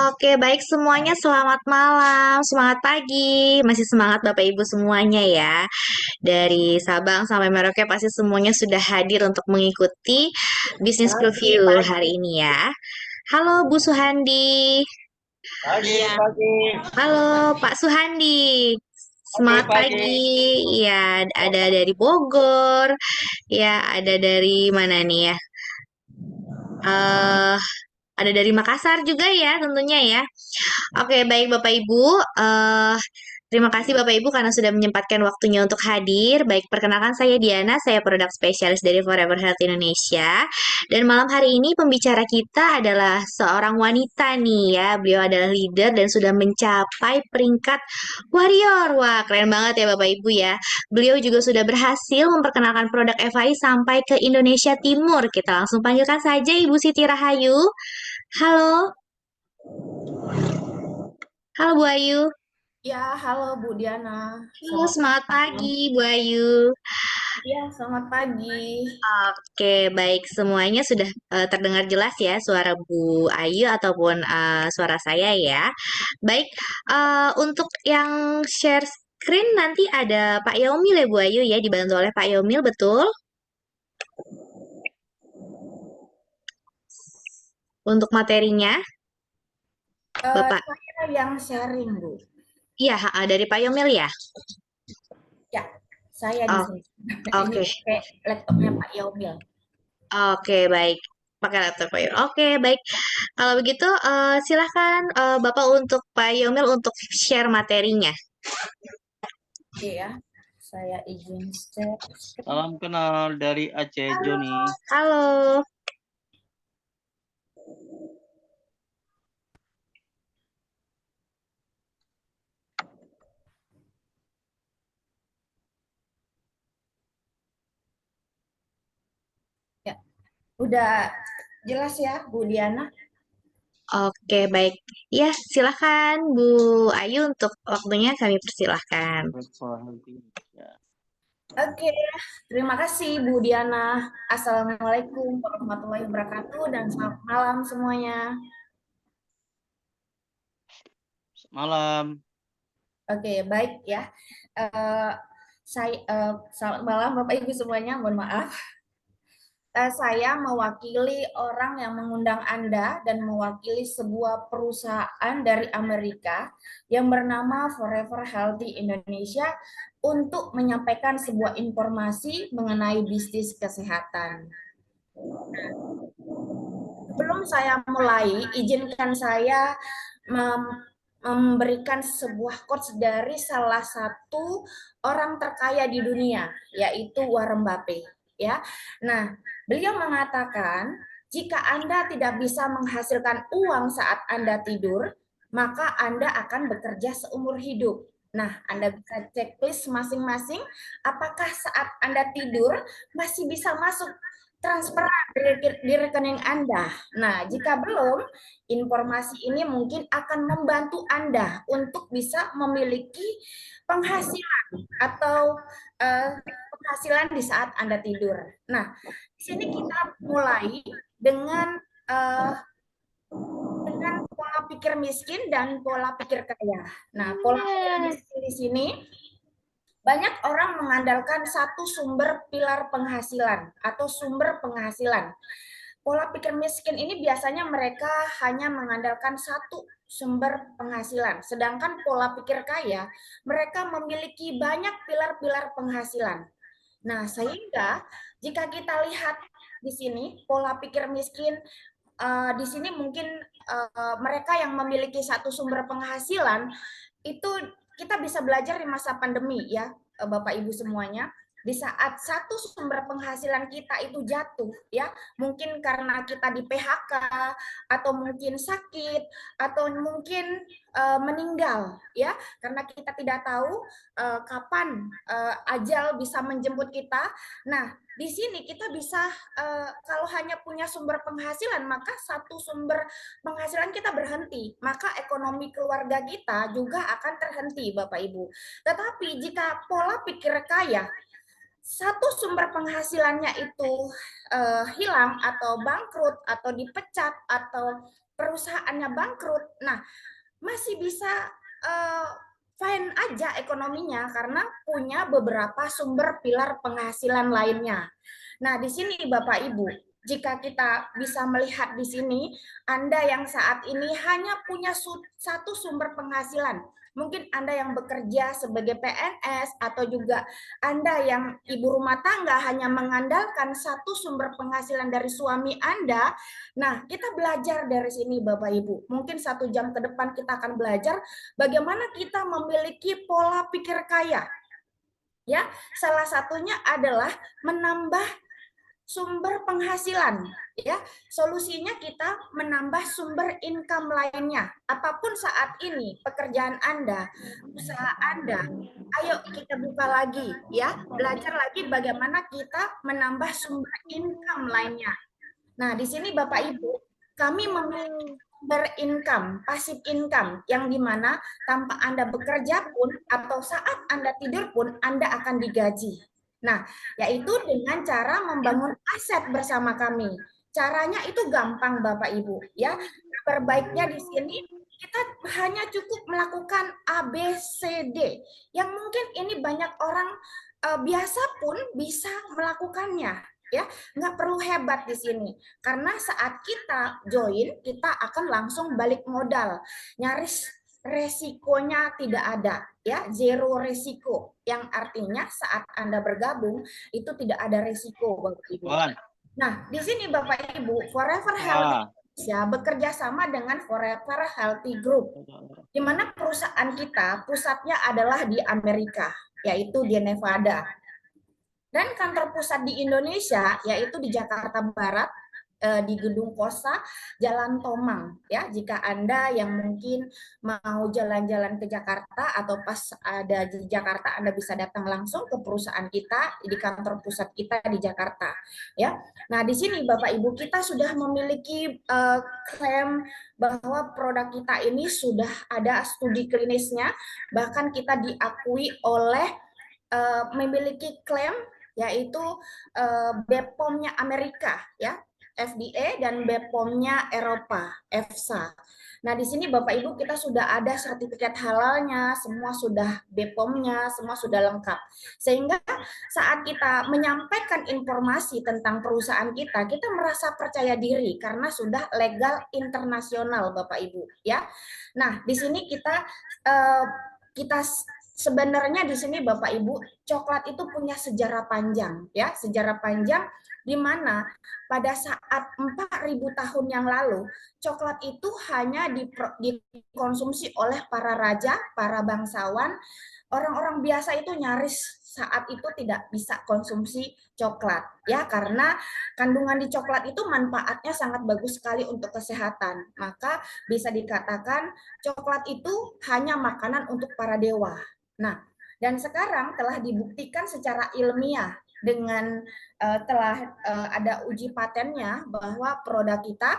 Oke, baik semuanya. Selamat malam, semangat pagi. Masih semangat Bapak Ibu semuanya ya. Dari Sabang sampai Merauke pasti semuanya sudah hadir untuk mengikuti bisnis Pagi, preview pagi, hari ini ya. Halo Bu Suhandi. pagi, pagi, Halo Pak Suhandi. pagi, Semangat pagi. pagi. Ya, ada dari Bogor. Ya, ada dari mana nih ya? Eh, ada dari Makassar juga ya tentunya ya. Oke, baik Bapak Ibu. Terima kasih Bapak Ibu karena sudah menyempatkan waktunya untuk hadir. Baik, perkenalkan saya Diana, saya produk spesialis dari Forever Health Indonesia. Dan malam hari ini pembicara kita adalah seorang wanita nih ya. Beliau adalah leader dan sudah mencapai peringkat warrior. Wah, keren banget ya Bapak Ibu ya. Beliau juga sudah berhasil memperkenalkan produk FAI sampai ke Indonesia Timur. Kita langsung panggilkan saja Ibu Siti Rahayu. Halo, halo Bu Ayu. Ya, halo Bu Diana. Halo, Selamat semangat malam. pagi, Bu Ayu. Ya, selamat pagi. Oke, baik semuanya sudah terdengar jelas ya suara Bu Ayu ataupun suara saya ya. Baik, untuk yang share screen nanti ada Pak Yaumil ya Bu Ayu ya, dibantu oleh Pak Yaumil, betul? Untuk materinya, Bapak. Saya yang sharing, Bu. Iya, dari Pak Yaumil ya. Ya, saya di Oh, sini. Ini oke. pakai laptopnya Pak Yaumil. Oke, baik. Pakai laptop Pak Yaumil. Oke, baik. Kalau begitu, silahkan Bapak untuk Pak Yaumil untuk share materinya. Oke ya, saya izin share screen. Salam kenal dari Aceh, Halo. Joni. Halo. Ya, udah jelas ya, Bu Diana? Oke, baik. Ya, silahkan Bu Ayu untuk waktunya kami persilahkan. Ya. Oke, terima kasih Bu Diana. Assalamualaikum warahmatullahi wabarakatuh dan selamat malam semuanya. Malam. Oke, baik ya. Eh, selamat malam Bapak Ibu semuanya. Mohon maaf. Saya mewakili orang yang mengundang Anda dan mewakili sebuah perusahaan dari Amerika yang bernama Forever Healthy Indonesia untuk menyampaikan sebuah informasi mengenai bisnis kesehatan. Sebelum saya mulai, izinkan saya memberikan sebuah quotes dari salah satu orang terkaya di dunia, yaitu Warren Buffett. Ya, nah beliau mengatakan jika Anda tidak bisa menghasilkan uang saat Anda tidur, maka Anda akan bekerja seumur hidup. Nah, Anda bisa cek please masing-masing, apakah saat Anda tidur masih bisa masuk transferan di rekening Anda. Nah, jika belum, informasi ini mungkin akan membantu Anda untuk bisa memiliki penghasilan atau penghasilan di saat Anda tidur. Nah, di sini kita mulai dengan uh, pola pikir miskin dan pola pikir kaya. Nah, pola pikir miskin di sini banyak orang mengandalkan satu sumber pilar penghasilan atau sumber penghasilan. Pola pikir miskin ini biasanya mereka hanya mengandalkan satu sumber penghasilan, sedangkan pola pikir kaya mereka memiliki banyak pilar-pilar penghasilan. Nah, sehingga jika kita lihat di sini pola pikir miskin, di sini mungkin mereka yang memiliki satu sumber penghasilan itu kita bisa belajar di masa pandemi ya, Bapak Ibu semuanya. Di saat satu sumber penghasilan kita itu jatuh ya, mungkin karena kita di PHK atau mungkin sakit atau mungkin meninggal ya, karena kita tidak tahu kapan ajal bisa menjemput kita. Nah, di sini kita bisa kalau hanya punya sumber penghasilan, maka satu sumber penghasilan kita berhenti, maka ekonomi keluarga kita juga akan terhenti, Bapak Ibu. Tetapi jika pola pikir kaya, satu sumber penghasilannya itu hilang atau bangkrut atau dipecat atau perusahaannya bangkrut, nah masih bisa uh, fine aja ekonominya karena punya beberapa sumber pilar penghasilan lainnya. Nah, di sini Bapak Ibu, jika kita bisa melihat di sini, Anda yang saat ini hanya punya satu sumber penghasilan. Mungkin Anda yang bekerja sebagai PNS atau juga Anda yang ibu rumah tangga hanya mengandalkan satu sumber penghasilan dari suami Anda. Nah, kita belajar dari sini Bapak Ibu. Mungkin 1 jam ke depan kita akan belajar bagaimana kita memiliki pola pikir kaya. Ya, salah satunya adalah menambah sumber penghasilan, ya. Solusinya kita menambah sumber income lainnya. Apapun saat ini pekerjaan Anda, usaha Anda, ayo kita buka lagi, ya. Belajar lagi bagaimana kita menambah sumber income lainnya. Nah, di sini Bapak Ibu, kami memiliki sumber income, passive income, yang dimana tanpa Anda bekerja pun atau saat Anda tidur pun Anda akan digaji. Nah, yaitu dengan cara membangun aset bersama kami. Caranya itu gampang Bapak Ibu, ya. Terbaiknya di sini kita hanya cukup melakukan ABCD yang mungkin ini banyak orang biasa pun bisa melakukannya, ya. Nggak perlu hebat di sini karena saat kita join kita akan langsung balik modal, nyaris resikonya tidak ada, ya, zero resiko, yang artinya saat Anda bergabung itu tidak ada resiko Bapak Ibu. Nah, di sini Bapak Ibu, Forever Healthy Indonesia bekerja sama dengan Forever Healthy Group, di mana perusahaan kita pusatnya adalah di Amerika, yaitu di Nevada. Dan kantor pusat di Indonesia yaitu di Jakarta Barat, di Gedung Kosa, Jalan Tomang, ya. Jika Anda yang mungkin mau jalan-jalan ke Jakarta atau pas ada di Jakarta Anda bisa datang langsung ke perusahaan kita di kantor pusat kita di Jakarta, ya. Nah, di sini Bapak Ibu kita sudah memiliki klaim bahwa produk kita ini sudah ada studi klinisnya, bahkan kita diakui oleh memiliki klaim yaitu BPOM-nya Amerika, ya, FDA, dan BPOM-nya Eropa, EFSA. Nah, di sini Bapak Ibu kita sudah ada sertifikat halalnya, semua sudah BPOM-nya, semua sudah lengkap. Sehingga saat kita menyampaikan informasi tentang perusahaan kita, kita merasa percaya diri karena sudah legal internasional Bapak Ibu, ya. Nah, di sini kita sebenarnya di sini Bapak Ibu, coklat itu punya sejarah panjang, ya, sejarah panjang di mana pada saat 4.000 tahun yang lalu, coklat itu hanya dikonsumsi oleh para raja, para bangsawan, orang-orang biasa itu nyaris saat itu tidak bisa konsumsi coklat, ya, karena kandungan di coklat itu manfaatnya sangat bagus sekali untuk kesehatan. Maka bisa dikatakan coklat itu hanya makanan untuk para dewa. Nah, dan sekarang telah dibuktikan secara ilmiah dengan telah ada uji patennya bahwa produk kita,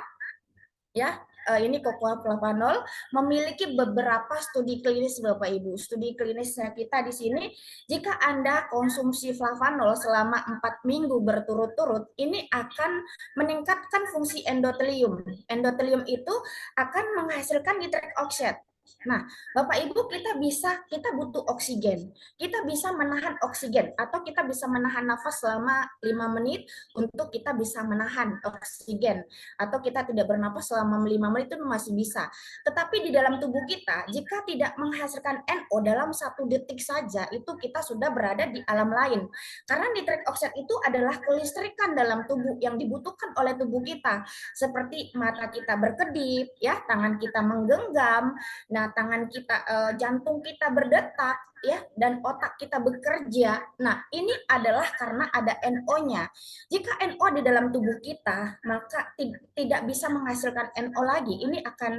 ya, ini cocoa flavanol memiliki beberapa studi klinis Bapak Ibu. Studi klinisnya kita di sini, jika Anda konsumsi flavanol selama 4 minggu berturut-turut, ini akan meningkatkan fungsi endotelium. Endotelium itu akan menghasilkan nitric oxide. Nah, Bapak Ibu kita butuh oksigen. Kita bisa menahan oksigen atau kita bisa menahan nafas selama 5 menit untuk kita bisa menahan oksigen, atau kita tidak bernapas selama 5 menit itu masih bisa. Tetapi di dalam tubuh kita jika tidak menghasilkan NO dalam 1 detik saja itu kita sudah berada di alam lain. Karena nitric oxide itu adalah kelistrikan dalam tubuh yang dibutuhkan oleh tubuh kita. Seperti mata kita berkedip, ya, tangan kita menggenggam. Nah, tangan kita, jantung kita berdetak, ya, dan otak kita bekerja. Nah, ini adalah karena ada NO-nya. Jika NO di dalam tubuh kita, maka tidak bisa menghasilkan NO lagi. Ini akan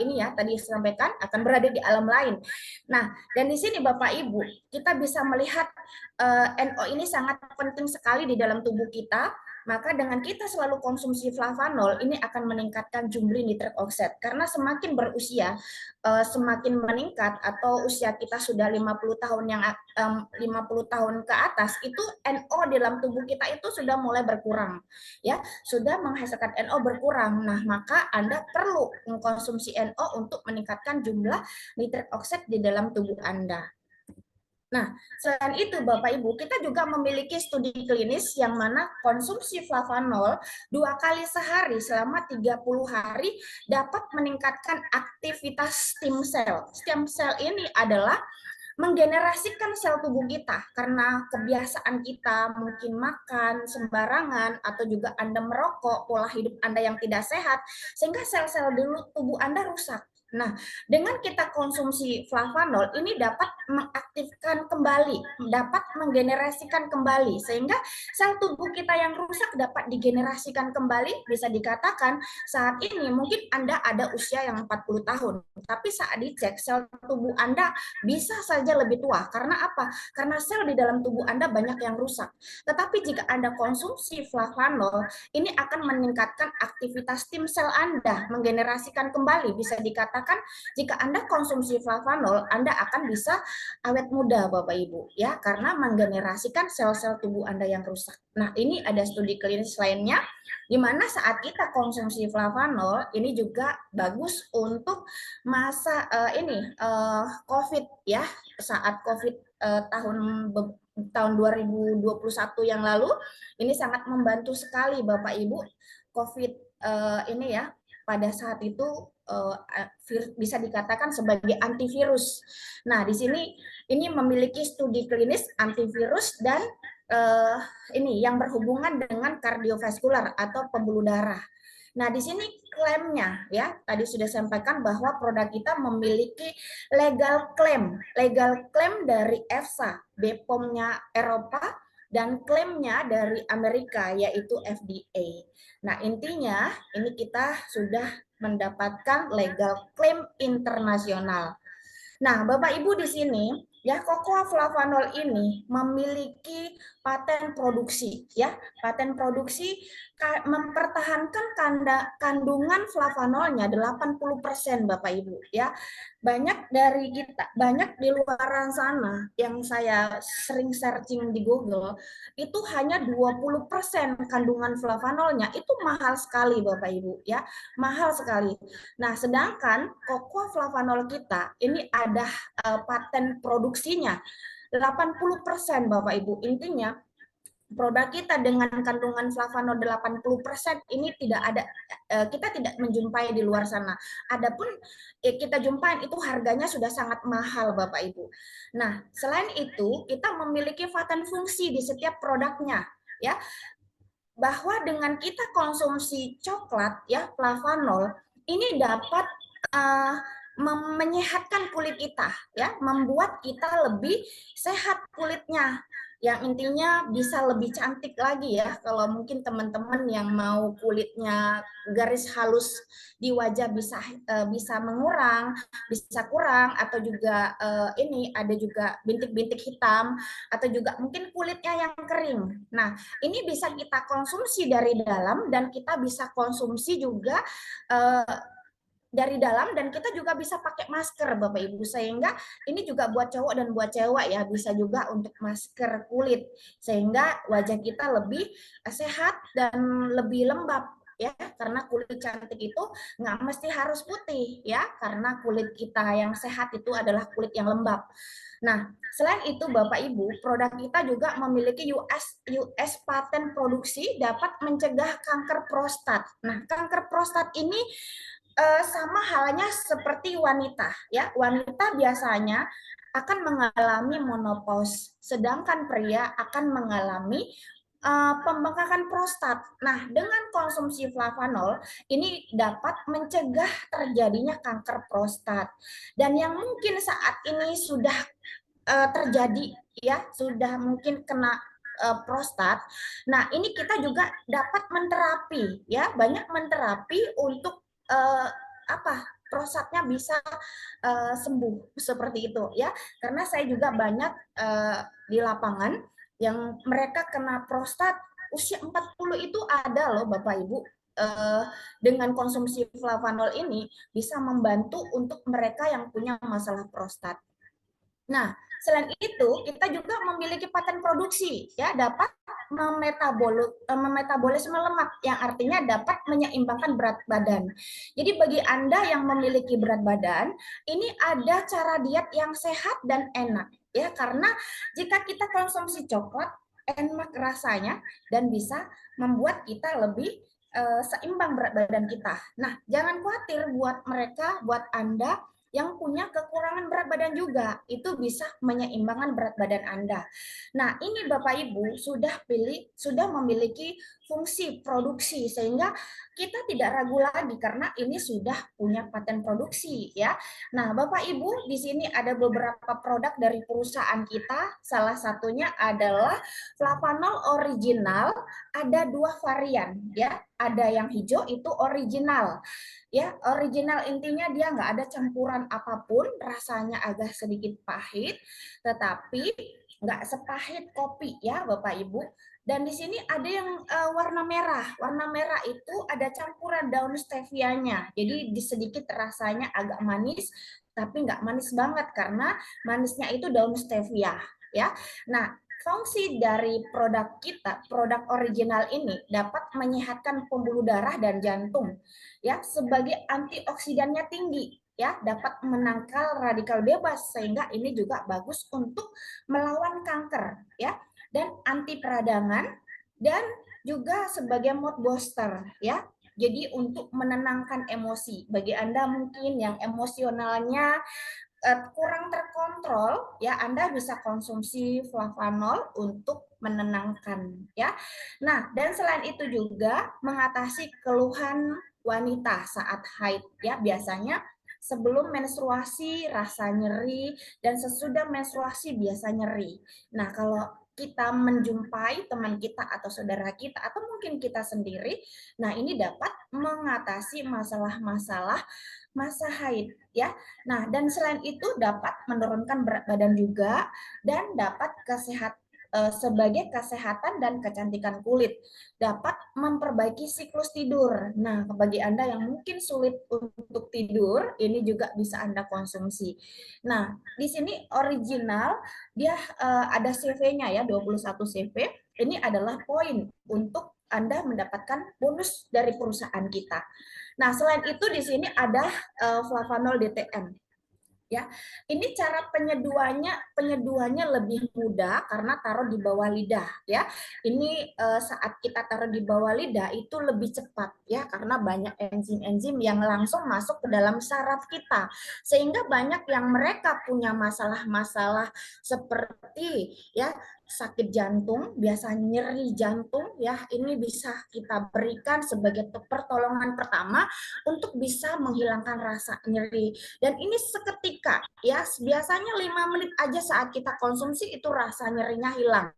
ini ya tadi disampaikan akan berada di alam lain. Nah, dan di sini Bapak Ibu, kita bisa melihat NO ini sangat penting sekali di dalam tubuh kita. Maka dengan kita selalu konsumsi flavanol, ini akan meningkatkan jumlah nitrik oksid. Karena semakin berusia, semakin meningkat atau usia kita sudah 50 tahun 50 tahun ke atas, itu NO dalam tubuh kita itu sudah mulai berkurang. Ya, sudah menghasilkan NO berkurang. Nah, maka Anda perlu mengkonsumsi NO untuk meningkatkan jumlah nitrik oksid di dalam tubuh Anda. Nah, selain itu Bapak Ibu, kita juga memiliki studi klinis yang mana konsumsi flavanol 2 kali sehari selama 30 hari dapat meningkatkan aktivitas stem cell. Stem cell ini adalah menggenerasikan sel tubuh kita karena kebiasaan kita mungkin makan sembarangan atau juga Anda merokok, pola hidup Anda yang tidak sehat, sehingga sel-sel dulu tubuh Anda rusak. Nah, dengan kita konsumsi flavanol ini dapat mengaktifkan kembali, dapat menggenerasikan kembali, sehingga sel tubuh kita yang rusak dapat digenerasikan kembali. Bisa dikatakan saat ini mungkin Anda ada usia yang 40 tahun, tapi saat dicek sel tubuh Anda bisa saja lebih tua. Karena apa? Karena sel di dalam tubuh Anda banyak yang rusak. Tetapi jika Anda konsumsi flavanol, ini akan meningkatkan aktivitas stem sel Anda, menggenerasikan kembali. Bisa dikatakan jika Anda konsumsi flavanol, Anda akan bisa awet muda Bapak Ibu, ya, karena menggenerasikan sel-sel tubuh Anda yang rusak. Nah, ini ada studi klinis lainnya di mana saat kita konsumsi flavanol ini juga bagus untuk masa COVID ya, saat COVID tahun 2021 yang lalu ini sangat membantu sekali Bapak Ibu. COVID ini ya, pada saat itu bisa dikatakan sebagai antivirus. Nah, di sini ini memiliki studi klinis antivirus dan ini yang berhubungan dengan kardiovaskular atau pembuluh darah. Nah, di sini klaimnya ya, tadi sudah sampaikan bahwa produk kita memiliki legal claim dari EFSA, BPOM-nya Eropa, dan klaimnya dari Amerika yaitu FDA. Nah, intinya ini kita sudah mendapatkan legal claim internasional. Nah, Bapak Ibu di sini ya, cocoa flavanol ini memiliki paten produksi ya. Paten produksi mempertahankan kandungan flavanolnya 80% Bapak Ibu ya. Banyak dari kita, banyak di luar sana yang saya sering searching di Google, itu hanya 20% kandungan flavanolnya. Itu mahal sekali Bapak Ibu ya. Mahal sekali. Nah, sedangkan cocoa flavanol kita ini ada paten produksinya 80% Bapak Ibu. Intinya produk kita dengan kandungan flavanol 80% ini tidak ada, kita tidak menjumpai di luar sana. Adapun kita jumpai itu harganya sudah sangat mahal Bapak Ibu. Nah, selain itu kita memiliki paten fungsi di setiap produknya ya, bahwa dengan kita konsumsi coklat ya, flavanol ini dapat menyehatkan kulit kita ya, membuat kita lebih sehat kulitnya, yang intinya bisa lebih cantik lagi ya. Kalau mungkin teman-teman yang mau kulitnya garis halus di wajah bisa mengurang, bisa kurang, atau juga ini ada juga bintik-bintik hitam, atau juga mungkin kulitnya yang kering. Nah, ini bisa kita konsumsi dari dalam dan kita bisa konsumsi juga dari dalam, dan kita juga bisa pakai masker Bapak Ibu, sehingga ini juga buat cowok dan buat cewek ya, bisa juga untuk masker kulit sehingga wajah kita lebih sehat dan lebih lembab ya, karena kulit cantik itu nggak mesti harus putih ya, karena kulit kita yang sehat itu adalah kulit yang lembab. Nah, selain itu Bapak Ibu, produk kita juga memiliki US paten produksi dapat mencegah kanker prostat. Nah, kanker prostat ini sama halnya seperti wanita ya. Wanita biasanya akan mengalami menopause, sedangkan pria akan mengalami pembengkakan prostat. Nah, dengan konsumsi flavanol ini dapat mencegah terjadinya kanker prostat. Dan yang mungkin saat ini sudah terjadi ya, sudah mungkin kena prostat. Nah, ini kita juga dapat menterapi ya, banyak menterapi untuk prostatnya bisa sembuh seperti itu ya. Karena saya juga banyak di lapangan yang mereka kena prostat usia 40 itu ada loh Bapak Ibu, dengan konsumsi flavanol ini bisa membantu untuk mereka yang punya masalah prostat. Nah, selain itu kita juga memiliki paten produksi ya, dapat memetabolisme lemak yang artinya dapat menyeimbangkan berat badan. Jadi bagi Anda yang memiliki berat badan, ini ada cara diet yang sehat dan enak ya, karena jika kita konsumsi coklat enak rasanya dan bisa membuat kita lebih seimbang berat badan kita. Nah, jangan khawatir buat mereka, buat Anda yang punya kekurangan berat badan juga, itu bisa menyeimbangkan berat badan Anda. Nah, ini Bapak Ibu sudah memiliki fungsi produksi sehingga kita tidak ragu lagi karena ini sudah punya paten produksi ya. Nah, Bapak Ibu, di sini ada beberapa produk dari perusahaan kita. Salah satunya adalah Flavanol original, ada 2 varian ya. Ada yang hijau itu original. Ya, original intinya dia nggak ada campuran apapun, rasanya agak sedikit pahit, tetapi nggak sepahit kopi ya Bapak Ibu. Dan di sini ada yang warna merah. Warna merah itu ada campuran daun stevianya. Jadi sedikit rasanya agak manis, tapi nggak manis banget karena manisnya itu daun stevia ya. Nah, fungsi dari produk kita, produk original ini dapat menyehatkan pembuluh darah dan jantung ya, sebagai antioksidannya tinggi ya, dapat menangkal radikal bebas sehingga ini juga bagus untuk melawan kanker ya, dan anti peradangan dan juga sebagai mood booster ya. Jadi untuk menenangkan emosi bagi Anda mungkin yang emosionalnya kurang terkontrol ya, Anda bisa konsumsi flavanol untuk menenangkan ya. Nah, dan selain itu juga mengatasi keluhan wanita saat haid ya, biasanya sebelum menstruasi rasa nyeri dan sesudah menstruasi biasa nyeri. Nah, kalau kita menjumpai teman kita atau saudara kita atau mungkin kita sendiri, nah ini dapat mengatasi masalah-masalah masa haid ya. Nah, dan selain itu dapat menurunkan berat badan juga dan dapat sebagai kesehatan dan kecantikan kulit, dapat memperbaiki siklus tidur. Nah, bagi Anda yang mungkin sulit untuk tidur, ini juga bisa Anda konsumsi. Nah, di sini original dia ada CV-nya ya, 21 CV. Ini adalah poin untuk Anda mendapatkan bonus dari perusahaan kita. Nah, selain itu di sini ada flavanol DTM. Ya, ini cara penyeduhannya lebih mudah karena taruh di bawah lidah ya. Ini saat kita taruh di bawah lidah itu lebih cepat ya karena banyak enzim-enzim yang langsung masuk ke dalam saraf kita sehingga banyak yang mereka punya masalah-masalah seperti ya sakit jantung, biasa nyeri jantung ya, ini bisa kita berikan sebagai pertolongan pertama untuk bisa menghilangkan rasa nyeri. Dan ini seketika ya, biasanya 5 menit aja saat kita konsumsi itu rasa nyerinya hilang.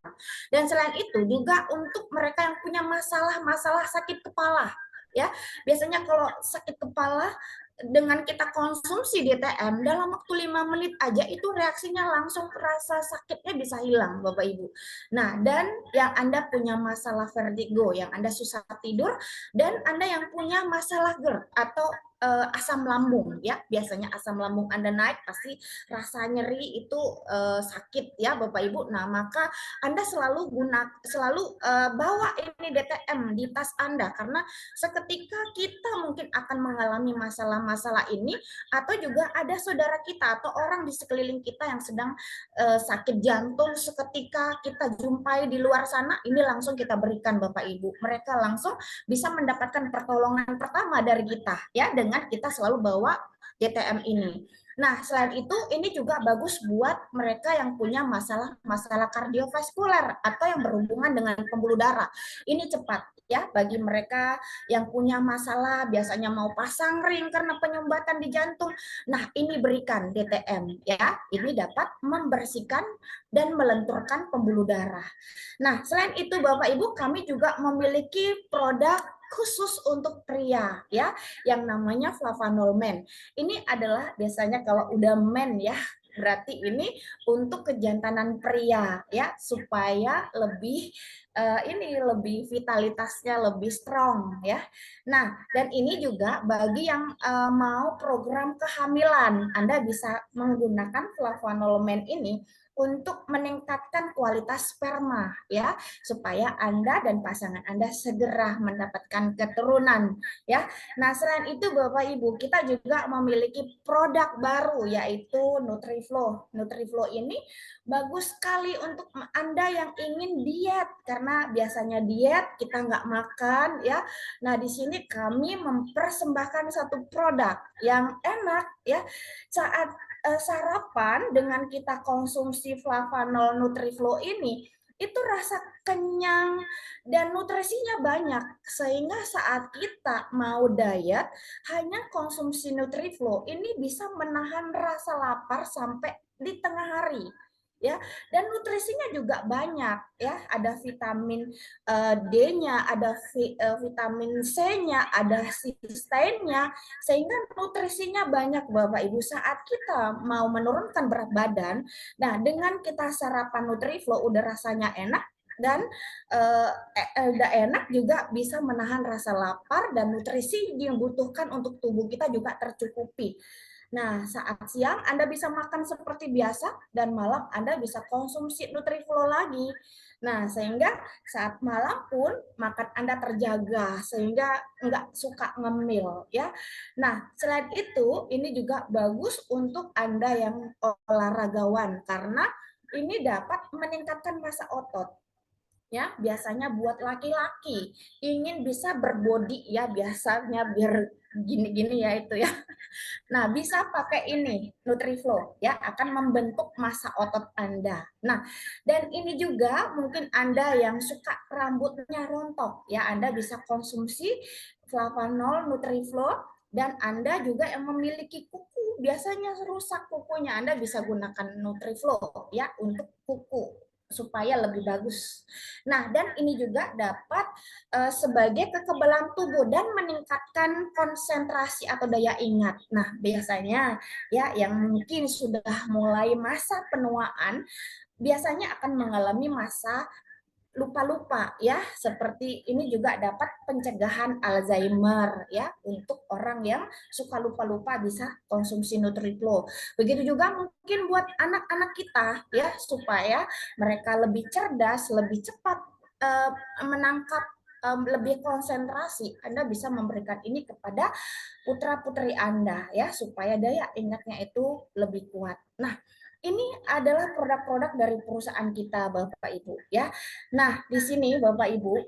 Dan selain itu juga untuk mereka yang punya masalah sakit kepala ya, biasanya kalau sakit kepala dengan kita konsumsi DTM dalam waktu 5 menit aja itu reaksinya langsung rasa sakitnya bisa hilang Bapak Ibu. Nah, dan yang Anda punya masalah vertigo, yang Anda susah tidur, dan Anda yang punya masalah GERD atau asam lambung ya, biasanya asam lambung Anda naik pasti rasa nyeri itu sakit ya Bapak Ibu. Nah, maka Anda selalu bawa ini DTM di tas Anda karena seketika kita mungkin akan mengalami masalah-masalah ini atau juga ada saudara kita atau orang di sekeliling kita yang sedang sakit jantung, seketika kita jumpai di luar sana, ini langsung kita berikan Bapak Ibu. Mereka langsung bisa mendapatkan pertolongan pertama dari kita ya dengan kita selalu bawa DTM ini. Nah, selain itu ini juga bagus buat mereka yang punya masalah kardiovaskuler atau yang berhubungan dengan pembuluh darah. Ini cepat ya bagi mereka yang punya masalah biasanya mau pasang ring karena penyumbatan di jantung. Nah, ini berikan DTM ya. Ini dapat membersihkan dan melenturkan pembuluh darah. Nah, selain itu Bapak Ibu, kami juga memiliki produk khusus untuk pria ya yang namanya Flavanol Men. Ini adalah biasanya kalau udah men ya, Berarti ini untuk kejantanan pria ya, supaya lebih lebih vitalitasnya lebih strong ya. Nah, dan ini juga bagi yang mau program kehamilan, Anda bisa menggunakan flavonomen ini untuk meningkatkan kualitas sperma ya, supaya Anda dan pasangan Anda segera mendapatkan keturunan ya. Nah, selain itu Bapak Ibu, kita juga memiliki produk baru yaitu Nutriflow. Nutriflow ini bagus sekali untuk Anda yang ingin diet, karena biasanya diet kita nggak makan ya. Nah, di sini kami mempersembahkan satu produk yang enak ya. Saat sarapan dengan kita konsumsi Flavanol Nutriflow ini, itu rasa kenyang dan nutrisinya banyak, sehingga saat kita mau diet hanya konsumsi Nutriflow ini bisa menahan rasa lapar sampai di tengah hari ya, dan nutrisinya juga banyak ya, ada vitamin D-nya, ada vitamin C-nya, ada cystine-nya, sehingga nutrisinya banyak Bapak Ibu saat kita mau menurunkan berat badan. Nah, dengan kita sarapan Nutriflow udah rasanya enak, dan udah enak juga bisa menahan rasa lapar, dan nutrisi yang dibutuhkan untuk tubuh kita juga tercukupi. Nah, saat siang Anda bisa makan seperti biasa, dan malam Anda bisa konsumsi Nutriflow lagi. Nah, sehingga saat malam pun makan Anda terjaga, sehingga nggak suka ngemil ya. Nah, selain itu ini juga bagus untuk Anda yang olahragawan, karena ini dapat meningkatkan massa otot. Ya, biasanya buat laki-laki ingin bisa berbody ya, biasanya biar gini-gini ya itu ya. Nah, bisa pakai ini, Nutriflow, ya, akan membentuk massa otot Anda. Nah, dan ini juga mungkin Anda yang suka rambutnya rontok, ya, Anda bisa konsumsi Flavanol Nutriflow, dan Anda juga yang memiliki kuku, biasanya rusak kukunya, Anda bisa gunakan Nutriflow, ya, untuk kuku supaya lebih bagus. Nah, dan ini juga dapat sebagai kekebalan tubuh dan meningkatkan konsentrasi atau daya ingat. Nah, biasanya ya yang mungkin sudah mulai masa penuaan biasanya akan mengalami masa lupa-lupa ya, seperti ini juga dapat pencegahan Alzheimer ya, untuk orang yang suka lupa-lupa bisa konsumsi Nutriflow. Begitu juga mungkin buat anak-anak kita ya, supaya mereka lebih cerdas, lebih cepat menangkap, lebih konsentrasi. Anda bisa memberikan ini kepada putra-putri Anda ya, supaya daya ingatnya itu lebih kuat. Nah, ini adalah produk-produk dari perusahaan kita Bapak Ibu ya. Nah, di sini Bapak Ibu,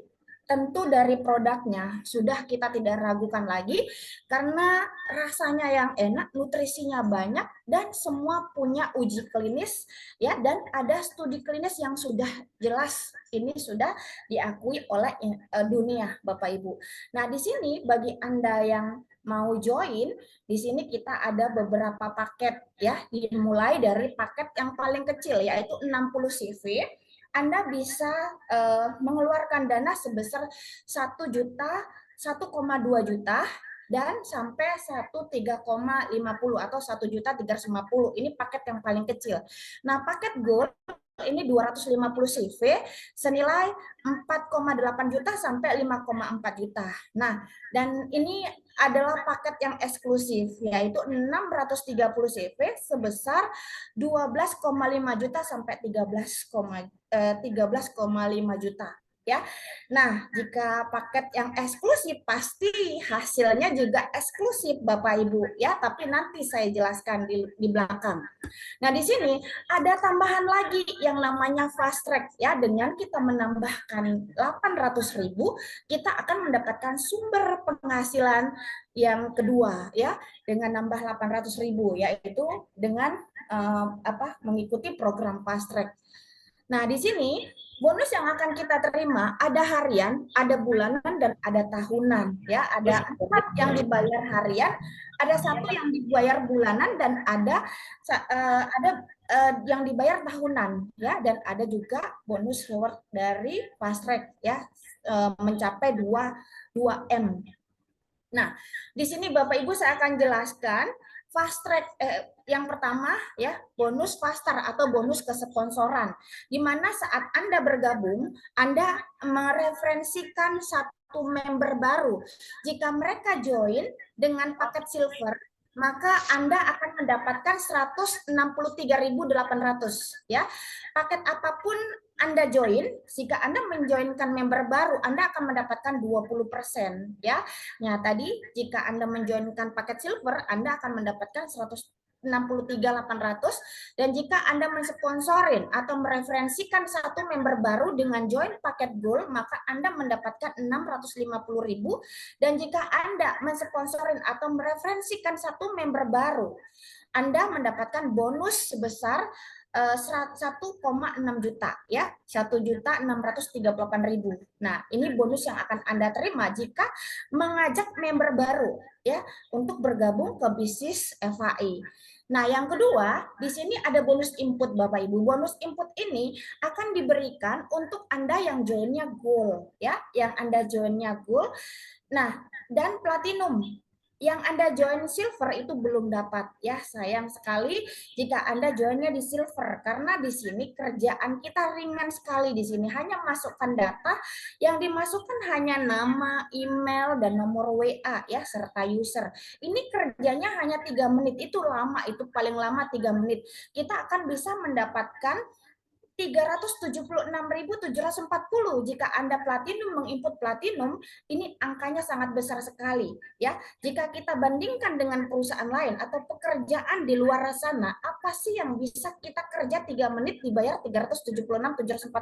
tentu dari produknya sudah kita tidak ragukan lagi, karena rasanya yang enak, nutrisinya banyak, dan semua punya uji klinis ya, dan ada studi klinis yang sudah jelas, ini sudah diakui oleh dunia Bapak Ibu. Nah, di sini bagi Anda yang mau join, di sini kita ada beberapa paket ya, dimulai dari paket yang paling kecil yaitu 60 CV. Anda bisa mengeluarkan dana sebesar 1 juta, 1,2 juta, dan sampai 1,350 atau 1.350. Ini paket yang paling kecil. Nah, paket gold ini 250 CV senilai 4,8 juta sampai 5,4 juta. Nah, dan ini adalah paket yang eksklusif, yaitu 630 CV sebesar 12,5 juta sampai 13,5 juta. Ya, nah jika paket yang eksklusif pasti hasilnya juga eksklusif Bapak Ibu ya, tapi nanti saya jelaskan di belakang. Nah di sini ada tambahan lagi yang namanya fast track ya, dengan kita menambahkan 800.000 kita akan mendapatkan sumber penghasilan yang kedua ya, dengan nambah 800.000 yaitu dengan mengikuti program fast track. Nah, di sini bonus yang akan kita terima ada harian, ada bulanan, dan ada tahunan. Ya, ada 4 yang dibayar harian, ada 1 yang dibayar bulanan, dan ada yang dibayar tahunan. Ya, dan ada juga bonus reward dari fast track ya, mencapai 2 M. Nah, di sini Bapak Ibu saya akan jelaskan fast track yang pertama ya, bonus faster atau bonus kesponsoran, di mana saat Anda bergabung, Anda mereferensikan satu member baru. Jika mereka join dengan paket silver, maka Anda akan mendapatkan 163.800 ya. Paket apapun Anda join, jika Anda menjoinkan member baru, Anda akan mendapatkan 20% ya. Nah, tadi jika Anda menjoinkan paket silver, Anda akan mendapatkan 163.800, dan jika Anda mensponsorin atau mereferensikan satu member baru dengan join paket gold, maka Anda mendapatkan 650.000, dan jika Anda mensponsorin atau mereferensikan satu member baru, Anda mendapatkan bonus sebesar 1,6 juta ya, 1.638.000. Nah, ini bonus yang akan Anda terima jika mengajak member baru ya untuk bergabung ke bisnis FAI. Nah, yang kedua, di sini ada bonus input Bapak Ibu. Bonus input ini akan diberikan untuk Anda yang joinnya gold ya, yang Anda joinnya gold. Nah, dan platinum. Yang Anda join silver itu belum dapat ya, sayang sekali jika Anda joinnya di silver, karena di sini kerjaan kita ringan sekali. Di sini hanya masukkan data, yang dimasukkan hanya nama, email, dan nomor WA ya, serta user. Ini kerjanya hanya 3 menit, itu lama, itu paling lama 3 menit. Kita akan bisa mendapatkan 376.740. Jika Anda platinum, menginput platinum, ini angkanya sangat besar sekali ya. Jika kita bandingkan dengan perusahaan lain atau pekerjaan di luar sana, apa sih yang bisa kita kerja 3 menit dibayar 376.740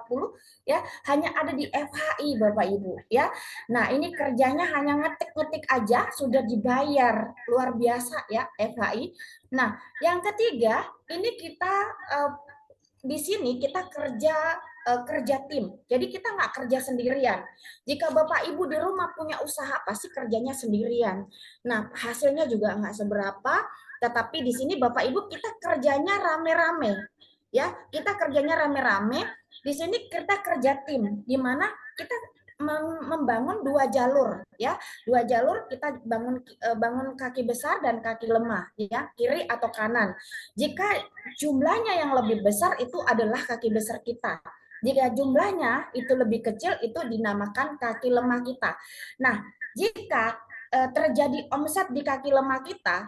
ya, hanya ada di FHI Bapak Ibu ya. Nah, ini kerjanya hanya ngetik-ngetik aja sudah dibayar, luar biasa ya FHI. Nah, yang ketiga, ini kita di sini kita kerja tim. Jadi kita nggak kerja sendirian. Jika Bapak Ibu di rumah punya usaha, pasti kerjanya sendirian. Nah, hasilnya juga nggak seberapa, tetapi di sini Bapak Ibu kita kerjanya rame-rame. Ya, kita kerjanya rame-rame. Di sini kita kerja tim, di mana kita membangun 2 jalur ya, 2 jalur. Kita bangun kaki besar dan kaki lemah ya, kiri atau kanan. Jika jumlahnya yang lebih besar itu adalah kaki besar kita. Jika jumlahnya itu lebih kecil, itu dinamakan kaki lemah kita. Nah, jika terjadi omset di kaki lemah kita,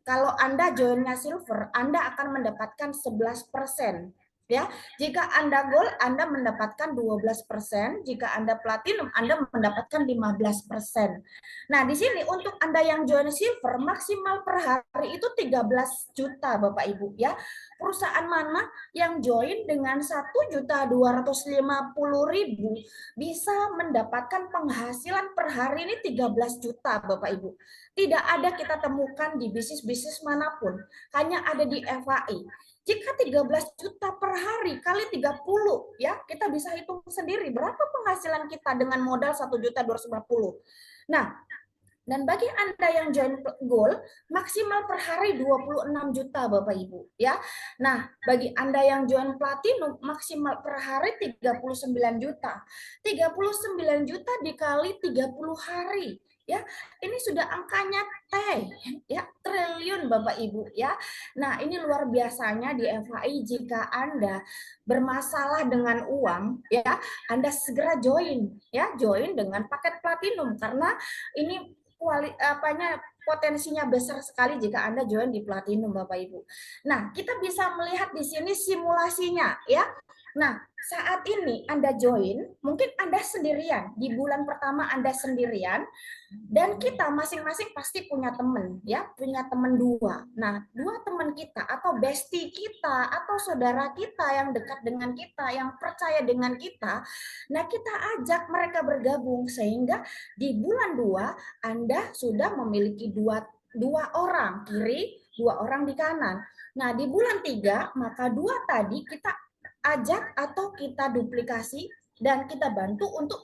kalau Anda joinnya silver, Anda akan mendapatkan 11%. Ya, jika Anda gold, Anda mendapatkan 12%. Jika Anda platinum, Anda mendapatkan 15%. Nah, di sini untuk Anda yang join silver, maksimal per hari itu 13 juta Bapak Ibu ya. Perusahaan mana yang join dengan 1.250.000 bisa mendapatkan penghasilan per hari ini 13 juta Bapak Ibu. Tidak ada kita temukan di bisnis-bisnis manapun, hanya ada di FAI. Jika 13 juta per hari kali 30 ya, kita bisa hitung sendiri berapa penghasilan kita dengan modal 1.250.000. Nah, dan bagi Anda yang join gold, maksimal per hari 26 juta Bapak Ibu ya. Nah, bagi Anda yang join platinum, maksimal per hari 39 juta. 39 juta dikali 30 hari ya. Ini sudah angkanya ya, triliun Bapak Ibu ya. Nah, ini luar biasanya di FHI. Jika Anda bermasalah dengan uang ya, Anda segera join ya, join dengan paket platinum, karena ini potensinya besar sekali jika Anda join di platinum Bapak Ibu. Nah, kita bisa melihat di sini simulasinya ya. Nah, saat ini Anda join, mungkin Anda sendirian, di bulan pertama Anda sendirian, dan kita masing-masing pasti punya teman ya, punya teman 2. Nah, 2 teman kita atau bestie kita atau saudara kita yang dekat dengan kita, yang percaya dengan kita, nah kita ajak mereka bergabung, sehingga di bulan 2 Anda sudah memiliki dua orang kiri, 2 orang di kanan. Nah, di bulan 3 maka 2 tadi kita ajak atau kita duplikasi dan kita bantu untuk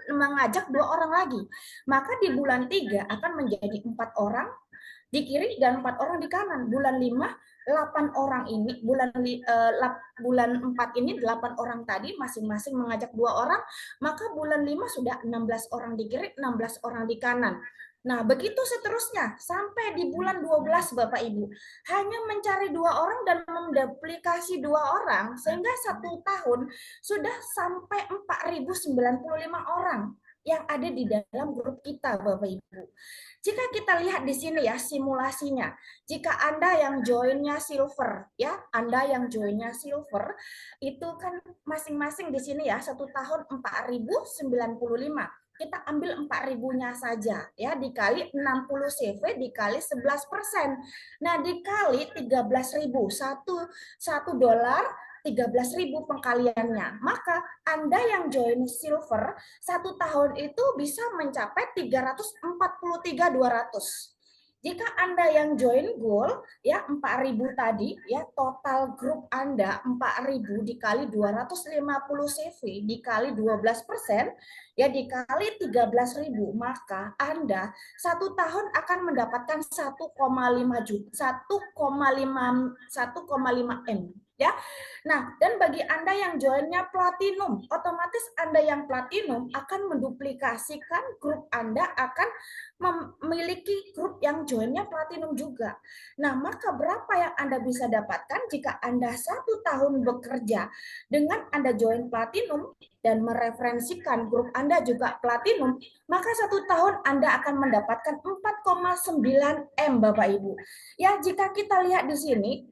mengajak 2 orang lagi. Maka di bulan 3 akan menjadi 4 orang di kiri dan 4 orang di kanan. Bulan 5 8 orang ini, bulan 4 ini 8 orang tadi masing-masing mengajak 2 orang, maka bulan 5 sudah 16 orang di kiri, 16 orang di kanan. Nah, begitu seterusnya sampai di bulan 12 Bapak Ibu. Hanya mencari 2 orang dan menduplikasi 2 orang sehingga 1 tahun sudah sampai 4.095 orang yang ada di dalam grup kita Bapak Ibu. Jika kita lihat di sini ya simulasinya. Jika Anda yang joinnya silver ya, Anda yang joinnya silver itu kan masing-masing di sini ya 1 tahun 4.095. Kita ambil 4.000-nya saja ya, dikali 60 CV dikali 11%. Nah, dikali 13.000, satu dolar 13.000 pengkaliannya. Maka Anda yang join silver 1 tahun itu bisa mencapai 343.200. Jika Anda yang join gold ya 4.000 tadi ya, total grup Anda 4.000 dikali 250 CV dikali 12% ya dikali 13.000, maka Anda 1 tahun akan mendapatkan 1,5 juta 1,5 M ya. Nah, dan bagi Anda yang joinnya platinum, otomatis Anda yang platinum akan menduplikasikan grup Anda akan memiliki grup yang joinnya platinum juga. Nah, maka berapa yang Anda bisa dapatkan jika Anda 1 tahun bekerja dengan Anda join platinum dan mereferensikan grup Anda juga platinum, maka 1 tahun Anda akan mendapatkan 4,9 M Bapak Ibu. Ya, jika kita lihat di sini,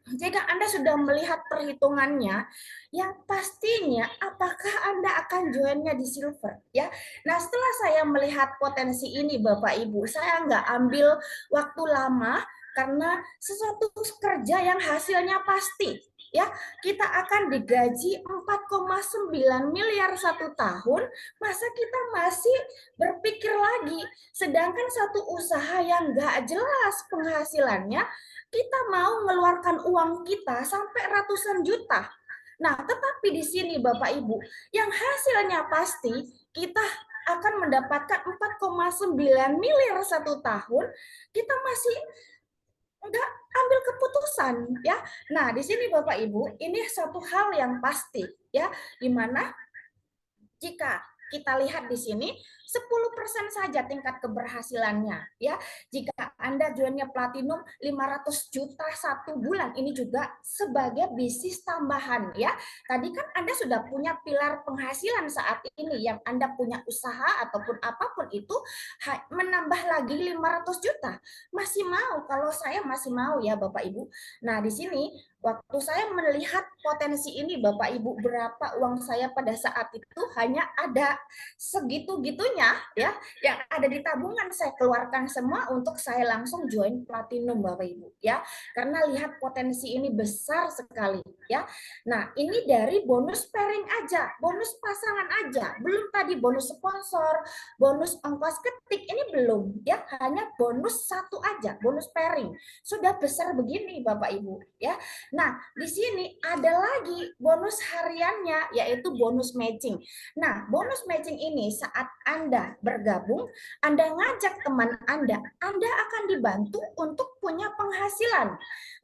jika Anda sudah melihat perhitungannya, yang pastinya apakah Anda akan joinnya di silver ya. Nah, setelah saya melihat potensi ini Bapak Ibu, saya nggak ambil waktu lama karena sesuatu kerja yang hasilnya pasti ya. Kita akan digaji 4,9 miliar 1 tahun, masa kita masih berpikir lagi, sedangkan satu usaha yang nggak jelas penghasilannya kita mau mengeluarkan uang kita sampai ratusan juta. Nah, tetapi di sini Bapak Ibu, yang hasilnya pasti kita akan mendapatkan 4,9 miliar 1 tahun, kita masih enggak ambil keputusan ya. Nah, di sini Bapak Ibu, ini satu hal yang pasti ya, di mana jika kita lihat di sini 10% saja tingkat keberhasilannya ya. Jika Anda joinnya platinum 500 juta 1 bulan, ini juga sebagai bisnis tambahan ya. Tadi kan Anda sudah punya pilar penghasilan saat ini yang Anda punya usaha ataupun apapun itu menambah lagi 500 juta. Masih mau, kalau saya masih mau ya Bapak Ibu. Nah, di sini waktu saya melihat potensi ini Bapak Ibu, berapa uang saya pada saat itu hanya ada segitu-gitunya ya, yang ada di tabungan saya keluarkan semua untuk saya langsung join platinum Bapak Ibu ya. Karena lihat potensi ini besar sekali ya. Nah, ini dari bonus pairing aja, bonus pasangan aja. Belum tadi bonus sponsor, bonus ongkos ketik, ini belum ya, hanya bonus satu aja, bonus pairing. Sudah besar begini Bapak Ibu ya. Nah, di sini ada lagi bonus hariannya, yaitu bonus matching. Nah, bonus matching ini saat Anda bergabung, Anda ngajak teman Anda akan dibantu untuk punya penghasilan.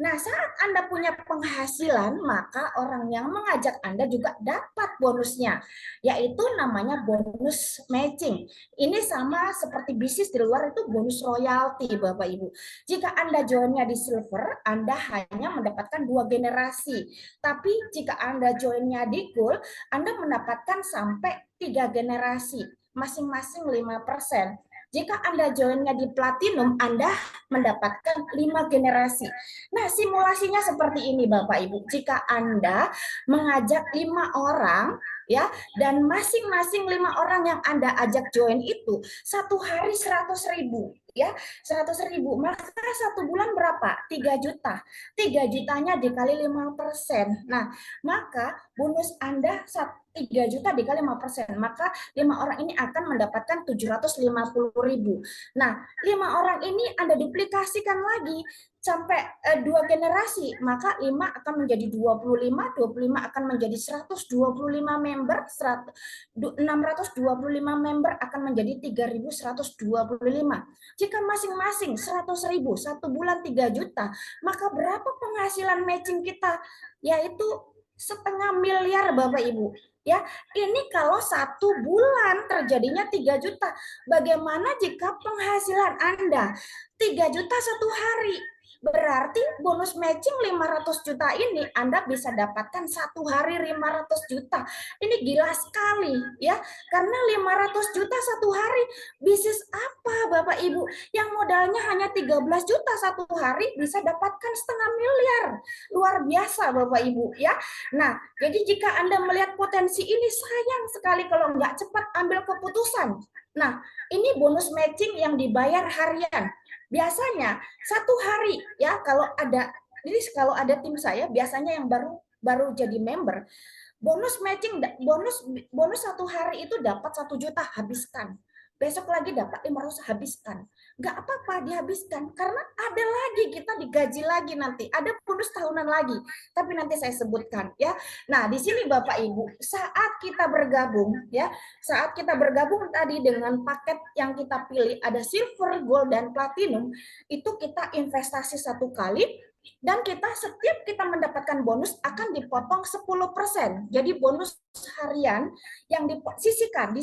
Nah, saat Anda punya penghasilan, maka orang yang mengajak Anda juga dapat bonusnya, yaitu namanya bonus matching. Ini sama seperti bisnis di luar itu bonus royalti, Bapak Ibu. Jika Anda joinnya di silver, Anda hanya mendapatkan 2 generasi. Tapi jika Anda joinnya di gold, Anda mendapatkan sampai 3 generasi, masing-masing 5%. Jika Anda joinnya di platinum, Anda mendapatkan 5 generasi. Nah, simulasinya seperti ini Bapak Ibu. Jika Anda mengajak 5 orang, ya, dan masing-masing 5 orang yang Anda ajak join itu 1 hari 100.000 ya, 100.000, maka 1 bulan berapa? 3 juta. 3 jutanya dikali 5%. Nah, maka bonus Anda 3 juta dikali 5%, maka 5 orang ini akan mendapatkan 750.000. Nah, 5 orang ini Anda duplikasikan lagi sampai 2 generasi, maka 5 akan menjadi 25, 25 akan menjadi 125 member, 625 member akan menjadi 3.125. Jika masing-masing 100.000, 1 bulan 3 juta, maka berapa penghasilan matching kita? Yaitu 0,5 miliar Bapak Ibu. Ya, ini kalau 1 bulan terjadinya 3 juta. Bagaimana jika penghasilan Anda 3 juta 1 hari? Berarti bonus matching 500 juta ini Anda bisa dapatkan 1 hari 500 juta. Ini gila sekali ya. Karena 500 juta 1 hari, bisnis apa Bapak Ibu? Yang modalnya hanya 13 juta 1 hari bisa dapatkan setengah miliar. Luar biasa Bapak Ibu ya. Nah, jadi jika Anda melihat potensi ini, sayang sekali kalau nggak cepat ambil keputusan. Nah, ini bonus matching yang dibayar harian. Biasanya 1 hari ya, kalau ada tim saya biasanya yang baru jadi member, bonus matching, bonus 1 hari itu dapat 1 juta, habiskan. Besok lagi dapat 500, habiskan. Nggak apa-apa dihabiskan, karena ada lagi, kita digaji lagi nanti. Ada bonus tahunan lagi, tapi nanti saya sebutkan ya. Nah, di sini Bapak Ibu, saat kita bergabung ya, saat kita bergabung tadi dengan paket yang kita pilih, ada silver, gold, dan platinum, itu kita investasi 1 kali, dan setiap kita mendapatkan bonus akan dipotong 10%. Jadi bonus harian yang disisihkan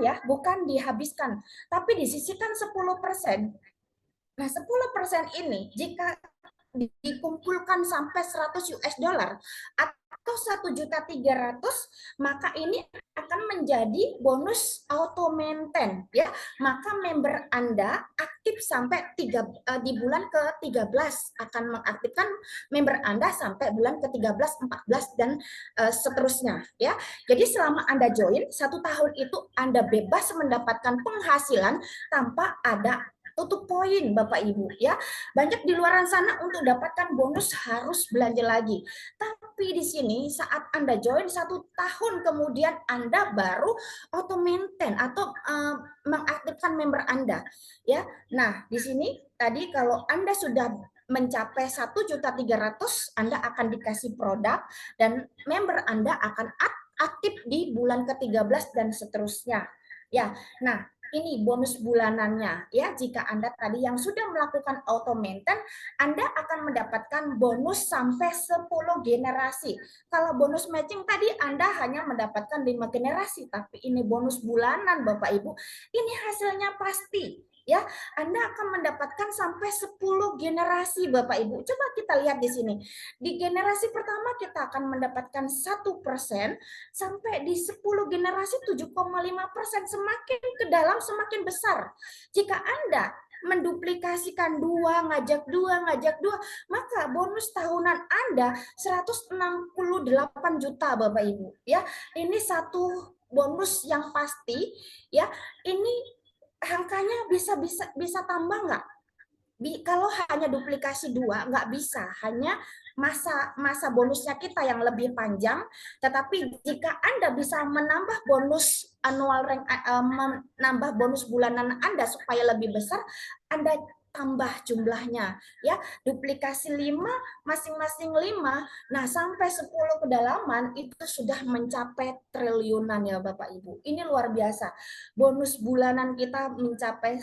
ya, bukan dihabiskan, tapi disisihkan 10%. Nah, 10% ini jika dikumpulkan sampai 100 US dollar atau 1.300.000, maka ini akan menjadi bonus auto maintain ya. Maka member Anda aktif sampai di bulan ke-13, akan mengaktifkan member Anda sampai bulan ke-13, 14, dan seterusnya ya. Jadi selama Anda join 1 tahun itu, Anda bebas mendapatkan penghasilan tanpa ada tutup poin Bapak Ibu ya. Banyak di luar sana untuk dapatkan bonus harus belanja lagi. Tapi di sini saat Anda join 1 tahun kemudian Anda baru auto maintain atau mengaktifkan member Anda ya. Nah, di sini tadi kalau Anda sudah mencapai 1.300.000, Anda akan dikasih produk dan member Anda akan aktif di bulan ke-13 dan seterusnya. Ya. Nah, ini bonus bulanannya ya. Jika Anda tadi yang sudah melakukan auto maintain, Anda akan mendapatkan bonus sampai 10 generasi. Kalau bonus matching tadi Anda hanya mendapatkan 5 generasi, tapi ini bonus bulanan Bapak Ibu. Ini hasilnya pasti ya. Anda akan mendapatkan sampai 10 generasi Bapak Ibu. Coba kita lihat di sini. Di generasi pertama kita akan mendapatkan 1%, sampai di 10 generasi 7,5%. Semakin ke dalam semakin besar. Jika Anda menduplikasikan ngajak dua, maka bonus tahunan Anda 168 juta Bapak Ibu ya. Ini satu bonus yang pasti ya. Ini angkanya bisa tambah nggak? Kalau hanya duplikasi 2 nggak bisa, hanya masa bonusnya kita yang lebih panjang. Tetapi jika Anda bisa menambah bonus annual rank, menambah bonus bulanan Anda supaya lebih besar, Anda tambah jumlahnya ya. Duplikasi 5, masing-masing 5, nah sampai 10 kedalaman itu sudah mencapai triliunan ya Bapak Ibu. Ini luar biasa. Bonus bulanan kita mencapai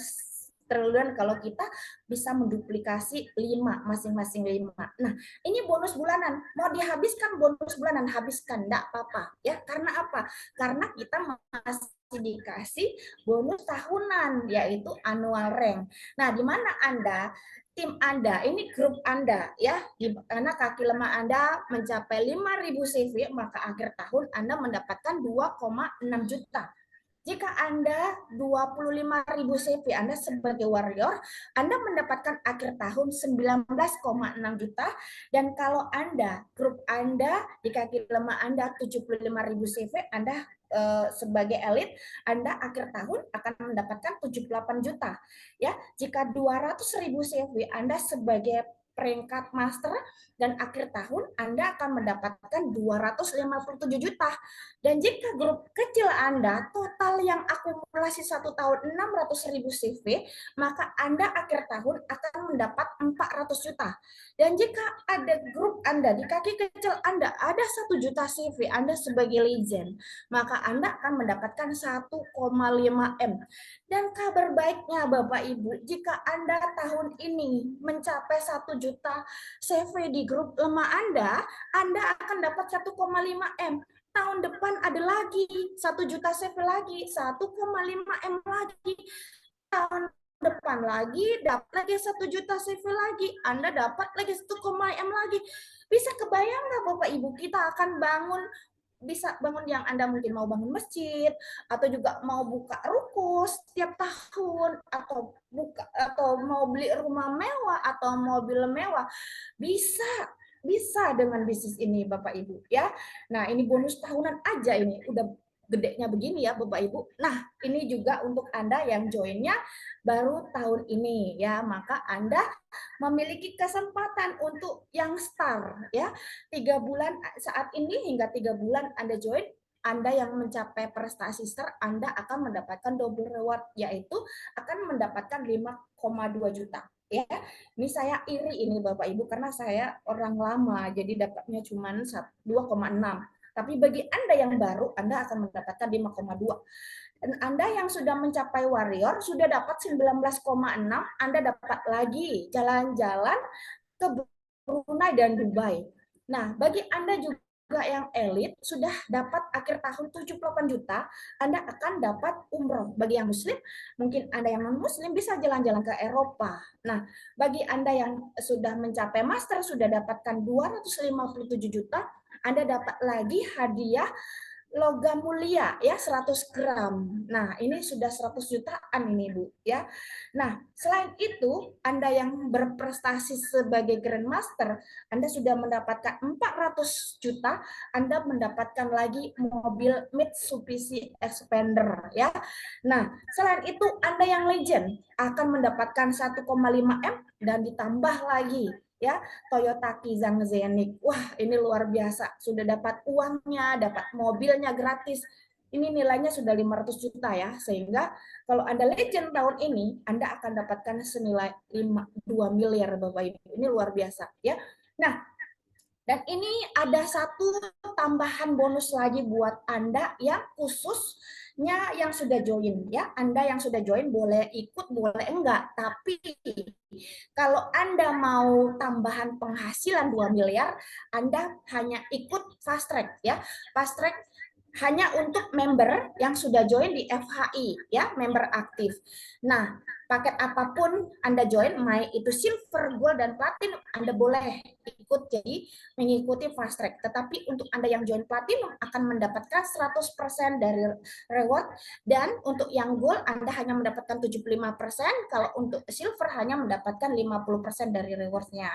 triliun kalau kita bisa menduplikasi 5, masing-masing 5. Nah, ini bonus bulanan. Mau dihabiskan bonus bulanan, habiskan, enggak apa-apa ya. Karena apa? Karena kita masih dikasih bonus tahunan, yaitu annual rank. Nah, di mana Anda, tim Anda, ini grup Anda ya, karena kaki lemah Anda mencapai 5.000 CV, maka akhir tahun Anda mendapatkan 2,6 juta. Jika Anda 25.000 CV, Anda sebagai warrior, Anda mendapatkan akhir tahun 19,6 juta. Dan kalau Anda, grup Anda, di kaki lemah Anda 75.000 CV, Anda sebagai elit, Anda akhir tahun akan mendapatkan 78 juta. Ya, jika 200.000 CV, Anda sebagai peringkat master, dan akhir tahun Anda akan mendapatkan 257 juta. Dan jika grup kecil Anda total yang akumulasi 1 tahun 600.000 CV, maka Anda akhir tahun akan mendapat 400 juta. Dan jika ada grup Anda, di kaki kecil Anda ada 1 juta CV, Anda sebagai legend, maka Anda akan mendapatkan 1,5 M. Dan kabar baiknya Bapak Ibu, jika Anda tahun ini mencapai 1 juta CV di grup lemah Anda akan dapat 1,5 M. tahun depan ada lagi 1 juta CV lagi, 1,5 M lagi. Tahun depan lagi dapat lagi 1 juta CV lagi, Anda dapat lagi 1, M lagi. Bisa kebayang nggak Bapak Ibu, kita akan bangun, bisa bangun yang Anda mungkin mau bangun masjid atau juga mau buka ruko setiap tahun atau mau beli rumah mewah atau mobil mewah, bisa dengan bisnis ini Bapak Ibu ya. Nah, ini bonus tahunan aja, ini udah gedenya begini ya Bapak Ibu. Nah, ini juga untuk Anda yang joinnya baru tahun ini ya, maka Anda memiliki kesempatan untuk yang start ya. 3 bulan saat ini, hingga 3 bulan Anda join, Anda yang mencapai prestasi start, Anda akan mendapatkan double reward, yaitu akan mendapatkan 5,2 juta ya. Ini saya iri ini Bapak Ibu, karena saya orang lama jadi dapatnya cuma 2,6. Tapi bagi Anda yang baru, Anda akan mendapatkan 5,2. Dan Anda yang sudah mencapai warrior, sudah dapat 19,6, Anda dapat lagi jalan-jalan ke Brunei dan Dubai. Nah, bagi Anda juga yang elit, sudah dapat akhir tahun 78 juta, Anda akan dapat umroh. Bagi yang muslim, mungkin Anda yang non-muslim bisa jalan-jalan ke Eropa. Nah, bagi Anda yang sudah mencapai master, sudah dapatkan 257 juta, Anda dapat lagi hadiah logam mulia ya, 100 gram. Nah, ini sudah 100 jutaan ini Bu ya. Nah, selain itu Anda yang berprestasi sebagai Grandmaster, Anda sudah mendapatkan 400 juta, Anda mendapatkan lagi mobil Mitsubishi Expander ya. Nah, selain itu Anda yang legend akan mendapatkan 1,5 M dan ditambah lagi ya Toyota Kizang Zenik. Wah, ini luar biasa. Sudah dapat uangnya, dapat mobilnya gratis. Ini nilainya sudah 500 juta ya. Sehingga kalau Anda legend tahun ini, Anda akan dapatkan senilai 2 miliar Bapak Ibu. Ini luar biasa ya. Nah, dan ini ada satu tambahan bonus lagi buat Anda yang khususnya yang sudah join ya. Anda yang sudah join boleh ikut, boleh enggak. Tapi kalau Anda mau tambahan penghasilan 2 miliar, Anda hanya ikut fast track ya. Fast track hanya untuk member yang sudah join di FHI ya, member aktif. Nah, paket apapun Anda join, baik itu silver, gold dan platinum, Anda boleh ikut jadi mengikuti fast track. Tetapi untuk Anda yang join platinum akan mendapatkan 100% dari reward, dan untuk yang gold Anda hanya mendapatkan 75%, kalau untuk silver hanya mendapatkan 50% dari rewardnya.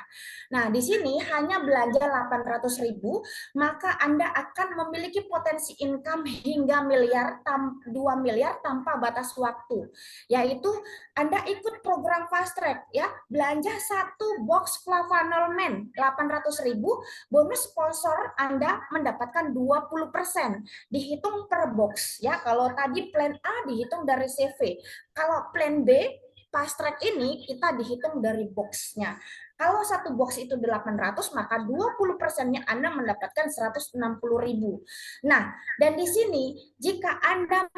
Nah, di sini hanya belanja 800.000, maka Anda akan memiliki potensi income hingga 2 miliar tanpa batas waktu. Yaitu Anda ikut program fast track ya, belanja 1 box Flavanol Men 800.000, bonus sponsor Anda mendapatkan 20%. Dihitung per box ya. Kalau tadi plan A dihitung dari CV. Kalau plan B fast track ini kita dihitung dari boxnya. Kalau 1 box itu 800, maka 20%-nya Anda mendapatkan 160.000. Nah, dan di sini jika Anda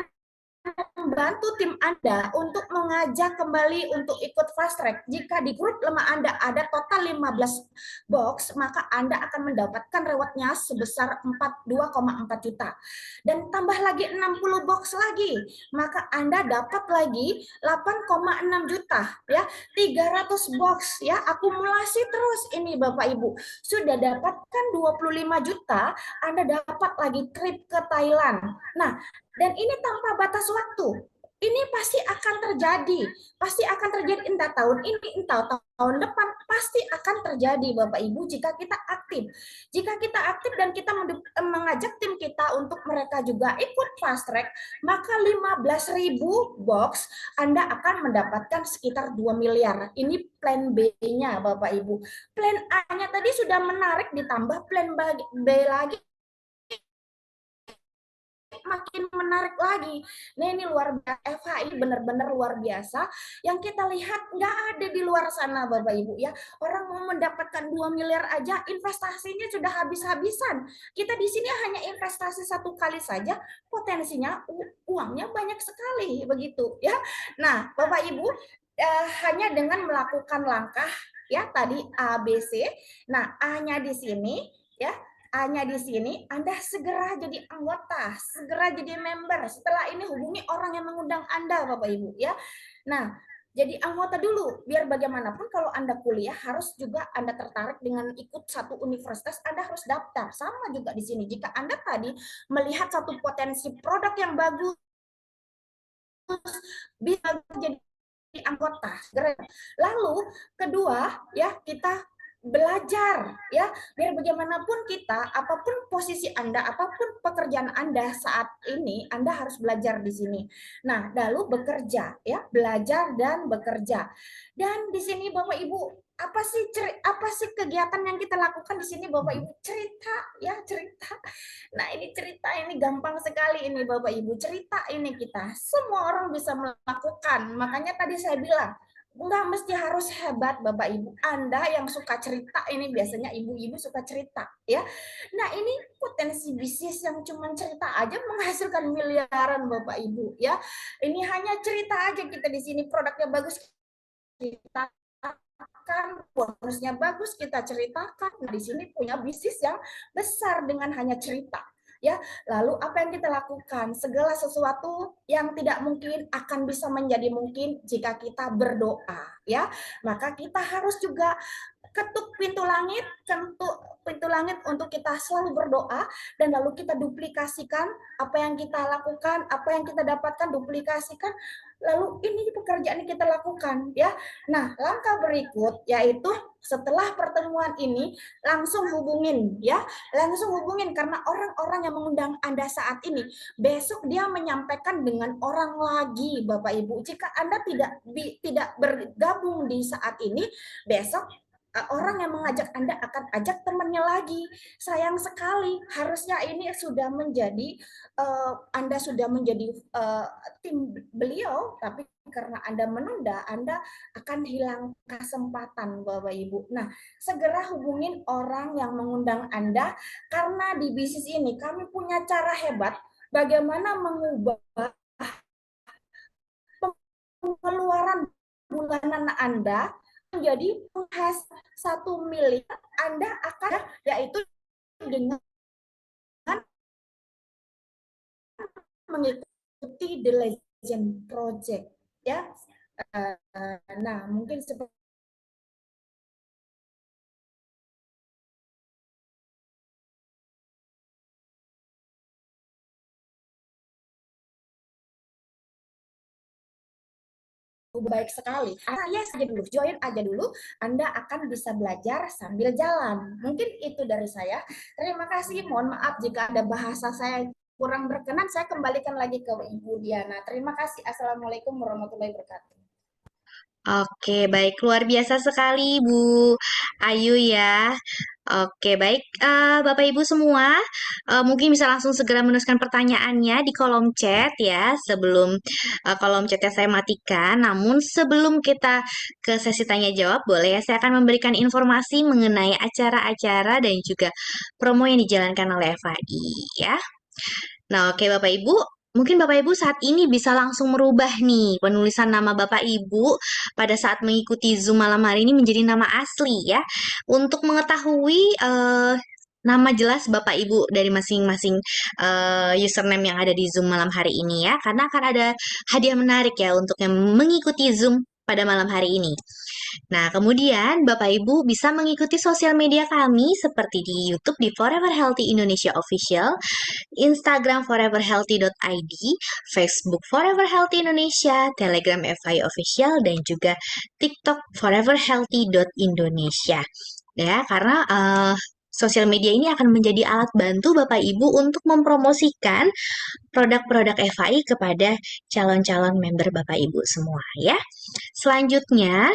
membantu tim Anda untuk mengajak kembali untuk ikut fast track. Jika di grup lemah Anda ada total 15 box, maka Anda akan mendapatkan rewardnya sebesar 2,4 juta. Dan tambah lagi 60 box lagi, maka Anda dapat lagi 8,6 juta ya. 300 box ya, akumulasi terus ini Bapak Ibu. Sudah dapatkan 25 juta, Anda dapat lagi trip ke Thailand. Nah, dan ini tanpa batas waktu. Ini pasti akan terjadi entah tahun ini, entah tahun depan, pasti akan terjadi Bapak Ibu jika kita aktif. Jika kita aktif dan kita mengajak tim kita untuk mereka juga ikut fast track, maka 15.000 box Anda akan mendapatkan sekitar 2 miliar. Ini plan B-nya Bapak Ibu. Plan A-nya tadi sudah menarik, ditambah plan B lagi makin menarik lagi. Nah, ini luar biasa. FHI benar-benar luar biasa. Yang kita lihat nggak ada di luar sana Bapak Ibu ya. Orang mau mendapatkan 2 miliar aja investasinya sudah habis-habisan. Kita di sini hanya investasi 1 kali saja, potensinya uangnya banyak sekali begitu ya. Nah, Bapak Ibu hanya dengan melakukan langkah ya tadi A, B, C. Nah, A-nya di sini ya. A-nya di sini, Anda segera jadi anggota, segera jadi member. Setelah ini hubungi orang yang mengundang Anda, Bapak Ibu ya. Nah, jadi anggota dulu, biar bagaimanapun kalau Anda kuliah harus juga Anda tertarik dengan ikut satu universitas, Anda harus daftar. Sama juga di sini. Jika Anda tadi melihat satu potensi produk yang bagus, bisa jadi anggota. Lalu kedua ya kita belajar ya, biar bagaimanapun kita, apapun posisi Anda, apapun pekerjaan Anda saat ini, Anda harus belajar di sini. Nah, lalu bekerja ya, belajar dan bekerja. Dan di sini Bapak Ibu, apa sih kegiatan yang kita lakukan di sini Bapak Ibu? Cerita ya, cerita. Nah, ini cerita ini gampang sekali ini Bapak Ibu. Cerita ini kita semua orang bisa melakukan. Makanya tadi saya bilang, nggak mesti harus hebat Bapak Ibu. Anda yang suka cerita ini biasanya ibu-ibu suka cerita ya. Nah, ini potensi bisnis yang cuma cerita aja menghasilkan miliaran Bapak Ibu ya. Ini hanya cerita aja kita di sini produknya bagus kita kan bonusnya bagus kita ceritakan. Nah, di sini punya bisnis yang besar dengan hanya cerita ya. Lalu apa yang kita lakukan? Segala sesuatu yang tidak mungkin akan bisa menjadi mungkin jika kita berdoa ya. Maka kita harus juga ketuk pintu langit untuk kita selalu berdoa, dan lalu kita duplikasikan apa yang kita lakukan, apa yang kita dapatkan, duplikasikan, lalu ini pekerjaan yang kita lakukan ya. Nah, langkah berikut yaitu setelah pertemuan ini langsung hubungin ya, langsung hubungin, karena orang-orang yang mengundang Anda saat ini besok dia menyampaikan dengan orang lagi Bapak Ibu. Jika Anda tidak bergabung di saat ini, besok orang yang mengajak Anda akan ajak temannya lagi. Sayang sekali, harusnya ini sudah menjadi Anda sudah menjadi tim beliau, tapi karena Anda menunda, Anda akan hilang kesempatan Bapak Ibu. Nah, segera hubungin orang yang mengundang Anda, karena di bisnis ini kami punya cara hebat bagaimana mengubah pengeluaran bulanan Anda menjadi penghas 1 miliar. Anda akan yaitu dengan mengikuti The Legend Project ya. Nah, mungkin seperti baik sekali. Saya saja dulu, join aja dulu, Anda akan bisa belajar sambil jalan. Mungkin itu dari saya. Terima kasih, mohon maaf jika ada bahasa saya kurang berkenan, saya kembalikan lagi ke Ibu Diana. Terima kasih. Assalamualaikum warahmatullahi wabarakatuh. Oke, baik. Luar biasa sekali, Bu Ayu ya. Oke, baik. Bapak Ibu semua, mungkin bisa langsung segera menuliskan pertanyaannya di kolom chat ya, sebelum kolom chatnya saya matikan. Namun sebelum kita ke sesi tanya jawab, boleh ya, saya akan memberikan informasi mengenai acara-acara dan juga promo yang dijalankan oleh FAI ya. Nah, oke Bapak Ibu, mungkin Bapak Ibu saat ini bisa langsung merubah nih penulisan nama Bapak Ibu pada saat mengikuti Zoom malam hari ini menjadi nama asli ya. Untuk mengetahui nama jelas Bapak Ibu dari masing-masing username yang ada di Zoom malam hari ini ya. Karena akan ada hadiah menarik ya untuk yang mengikuti Zoom pada malam hari ini. Nah, kemudian Bapak Ibu bisa mengikuti sosial media kami seperti di YouTube di Forever Healthy Indonesia Official, Instagram foreverhealthy.id, Facebook Forever Healthy Indonesia, Telegram FI Official, dan juga TikTok foreverhealthy.indonesia. Ya, karena sosial media ini akan menjadi alat bantu Bapak Ibu untuk mempromosikan produk-produk FI kepada calon-calon member Bapak Ibu semua ya. Selanjutnya,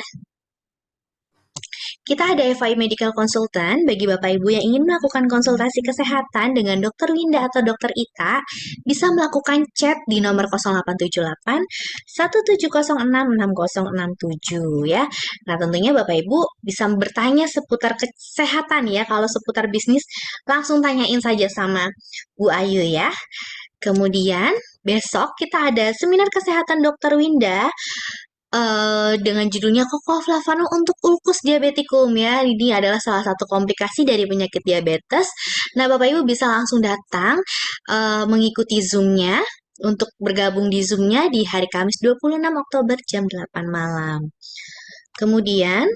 kita ada FI Medical Consultant bagi Bapak Ibu yang ingin melakukan konsultasi kesehatan dengan Dr. Winda atau Dr. Ita, bisa melakukan chat di nomor 0878 1706 6067 ya. Nah, tentunya Bapak Ibu bisa bertanya seputar kesehatan ya. Kalau seputar bisnis langsung tanyain saja sama Bu Ayu ya. Kemudian besok kita ada seminar kesehatan Dr. Winda dengan judulnya Cocoa Flavano untuk ulkus diabetikum ya. Ini adalah salah satu komplikasi dari penyakit diabetes. Nah, Bapak Ibu bisa langsung datang mengikuti Zoom-nya untuk bergabung di Zoom-nya di hari Kamis 26 Oktober jam 8 malam. Kemudian,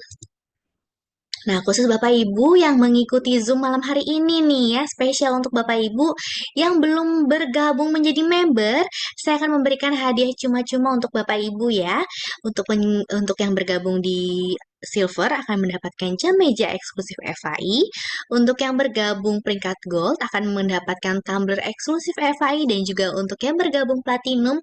nah, khusus Bapak Ibu yang mengikuti Zoom malam hari ini nih ya, spesial untuk Bapak Ibu yang belum bergabung menjadi member, saya akan memberikan hadiah cuma-cuma untuk Bapak Ibu ya. Untuk yang bergabung di Silver akan mendapatkan jam meja eksklusif FAI. Untuk yang bergabung peringkat Gold akan mendapatkan tumbler eksklusif FAI dan juga untuk yang bergabung Platinum,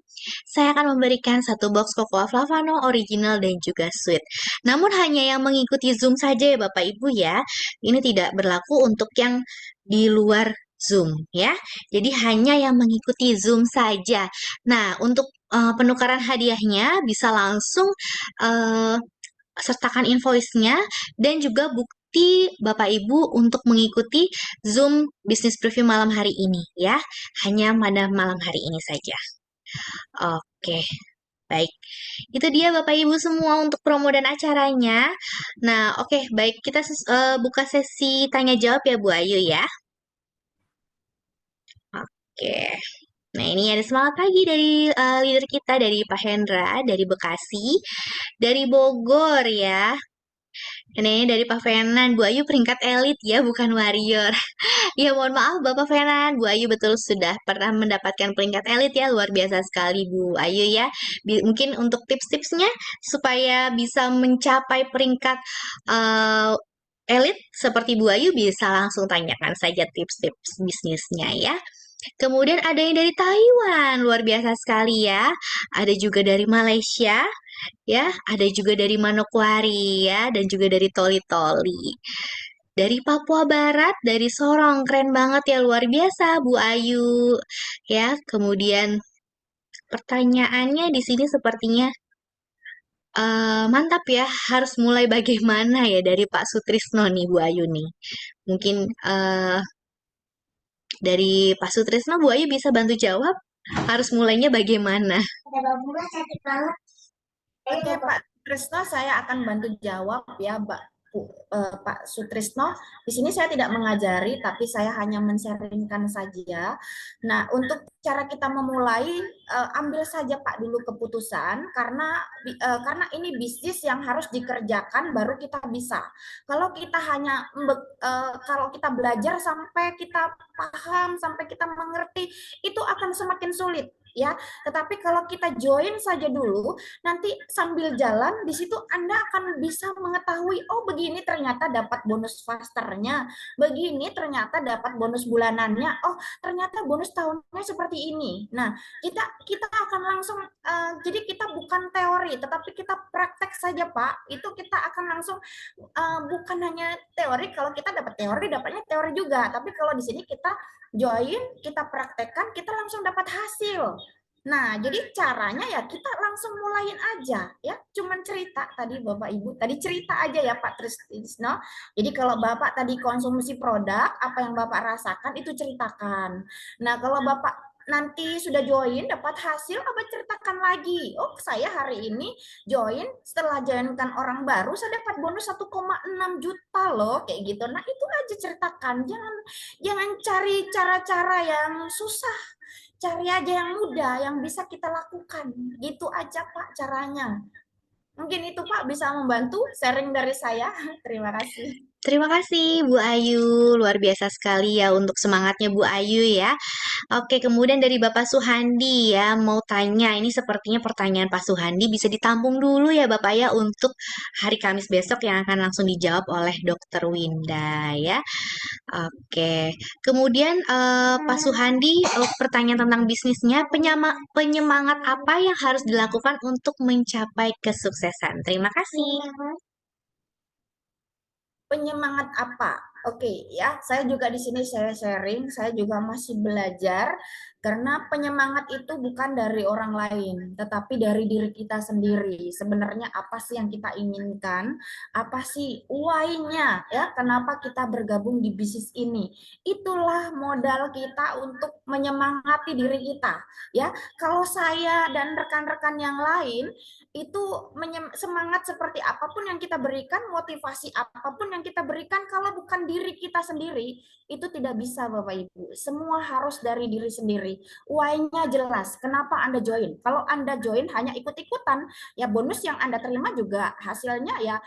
saya akan memberikan satu box Cocoa Flavano original dan juga sweet. Namun hanya yang mengikuti Zoom saja ya Bapak Ibu ya. Ini tidak berlaku untuk yang di luar Zoom ya. Jadi hanya yang mengikuti Zoom saja. Nah, untuk penukaran hadiahnya bisa langsung eh, sertakan invoice-nya dan juga bukti Bapak Ibu untuk mengikuti Zoom Business Preview malam hari ini ya. Hanya pada malam hari ini saja. Oke. Baik, itu dia Bapak Ibu semua untuk promo dan acaranya. Nah, oke, baik kita buka sesi tanya jawab ya Bu Ayu ya. Oke. Nah, ini ada semangat pagi dari leader kita dari Pak Hendra dari Bekasi, dari Bogor ya. Ini dari Pak Fenan, Bu Ayu peringkat elit ya, bukan warrior. Ya, mohon maaf Bapak Fenan, Bu Ayu betul sudah pernah mendapatkan peringkat elit ya, luar biasa sekali Bu Ayu ya. Mungkin untuk tips-tipsnya supaya bisa mencapai peringkat eh, elit seperti Bu Ayu bisa langsung tanyakan saja tips-tips bisnisnya ya. Kemudian ada yang dari Taiwan, luar biasa sekali ya. Ada juga dari Malaysia, ya. Ada juga dari Manokwari ya, dan juga dari Toli-Toli. Dari Papua Barat, dari Sorong, keren banget ya, luar biasa Bu Ayu. Ya, kemudian pertanyaannya di sini sepertinya mantap ya, harus mulai bagaimana ya dari Pak Sutrisno nih Bu Ayu nih. Mungkin dari Pak Sutrisno Bu Ayu bisa bantu jawab, harus mulainya bagaimana? Oke, Pak Trisno, saya akan bantu jawab ya, Pak Sutrisno. Di sini saya tidak mengajari, tapi saya hanya men-sharingkan saja. Nah, untuk cara kita memulai, ambil saja Pak dulu keputusan, karena ini bisnis yang harus dikerjakan baru kita bisa. Kalau kita kalau kita belajar sampai kita paham, sampai kita mengerti, itu akan semakin sulit ya. Tetapi kalau kita join saja dulu, nanti sambil jalan di situ Anda akan bisa mengetahui, oh begini ternyata dapat bonus fasternya, begini ternyata dapat bonus bulanannya, oh ternyata bonus tahunnya seperti ini. Nah, kita akan langsung jadi kita bukan teori, tetapi kita praktek saja Pak. Itu kita akan langsung bukan hanya teori. Kalau kita dapat teori, dapatnya teori juga. Tapi kalau di sini kita join, kita praktekkan, kita langsung dapat hasil. Nah, jadi caranya ya kita langsung mulain aja ya. Cuman cerita tadi Bapak Ibu, tadi cerita aja ya Pak Trisno. Jadi kalau Bapak tadi konsumsi produk, apa yang Bapak rasakan itu ceritakan. Nah, kalau Bapak nanti sudah join dapat hasil, apa ceritakan lagi. Oh, saya hari ini join, setelah joinkan orang baru saya dapat bonus 1,6 juta loh, kayak gitu. Nah, itu aja ceritakan. Jangan cari cara-cara yang susah. Cari aja yang mudah, yang bisa kita lakukan. Gitu aja Pak caranya. Mungkin itu Pak bisa membantu sharing dari saya. Terima kasih. Terima kasih Bu Ayu, luar biasa sekali ya untuk semangatnya Bu Ayu ya. Oke, kemudian dari Bapak Suhandi ya, mau tanya, ini sepertinya pertanyaan Pak Suhandi bisa ditampung dulu ya Bapak ya untuk hari Kamis besok yang akan langsung dijawab oleh Dokter Winda ya. Oke, kemudian Pak Suhandi, pertanyaan tentang bisnisnya, penyemangat apa yang harus dilakukan untuk mencapai kesuksesan? Terima kasih. Penyemangat apa? Oke, ya, saya juga di sini saya sharing, saya juga masih belajar karena penyemangat itu bukan dari orang lain, tetapi dari diri kita sendiri. Sebenarnya apa sih yang kita inginkan? Apa sih why-nya ya? Kenapa kita bergabung di bisnis ini? Itulah modal kita untuk menyemangati diri kita, ya. Kalau saya dan rekan-rekan yang lain itu semangat seperti apapun yang kita berikan, motivasi apapun yang kita berikan, kalau bukan diri kita sendiri, itu tidak bisa Bapak Ibu. Semua harus dari diri sendiri. Why-nya jelas. Kenapa Anda join? Kalau Anda join hanya ikut-ikutan, ya bonus yang Anda terima juga hasilnya ya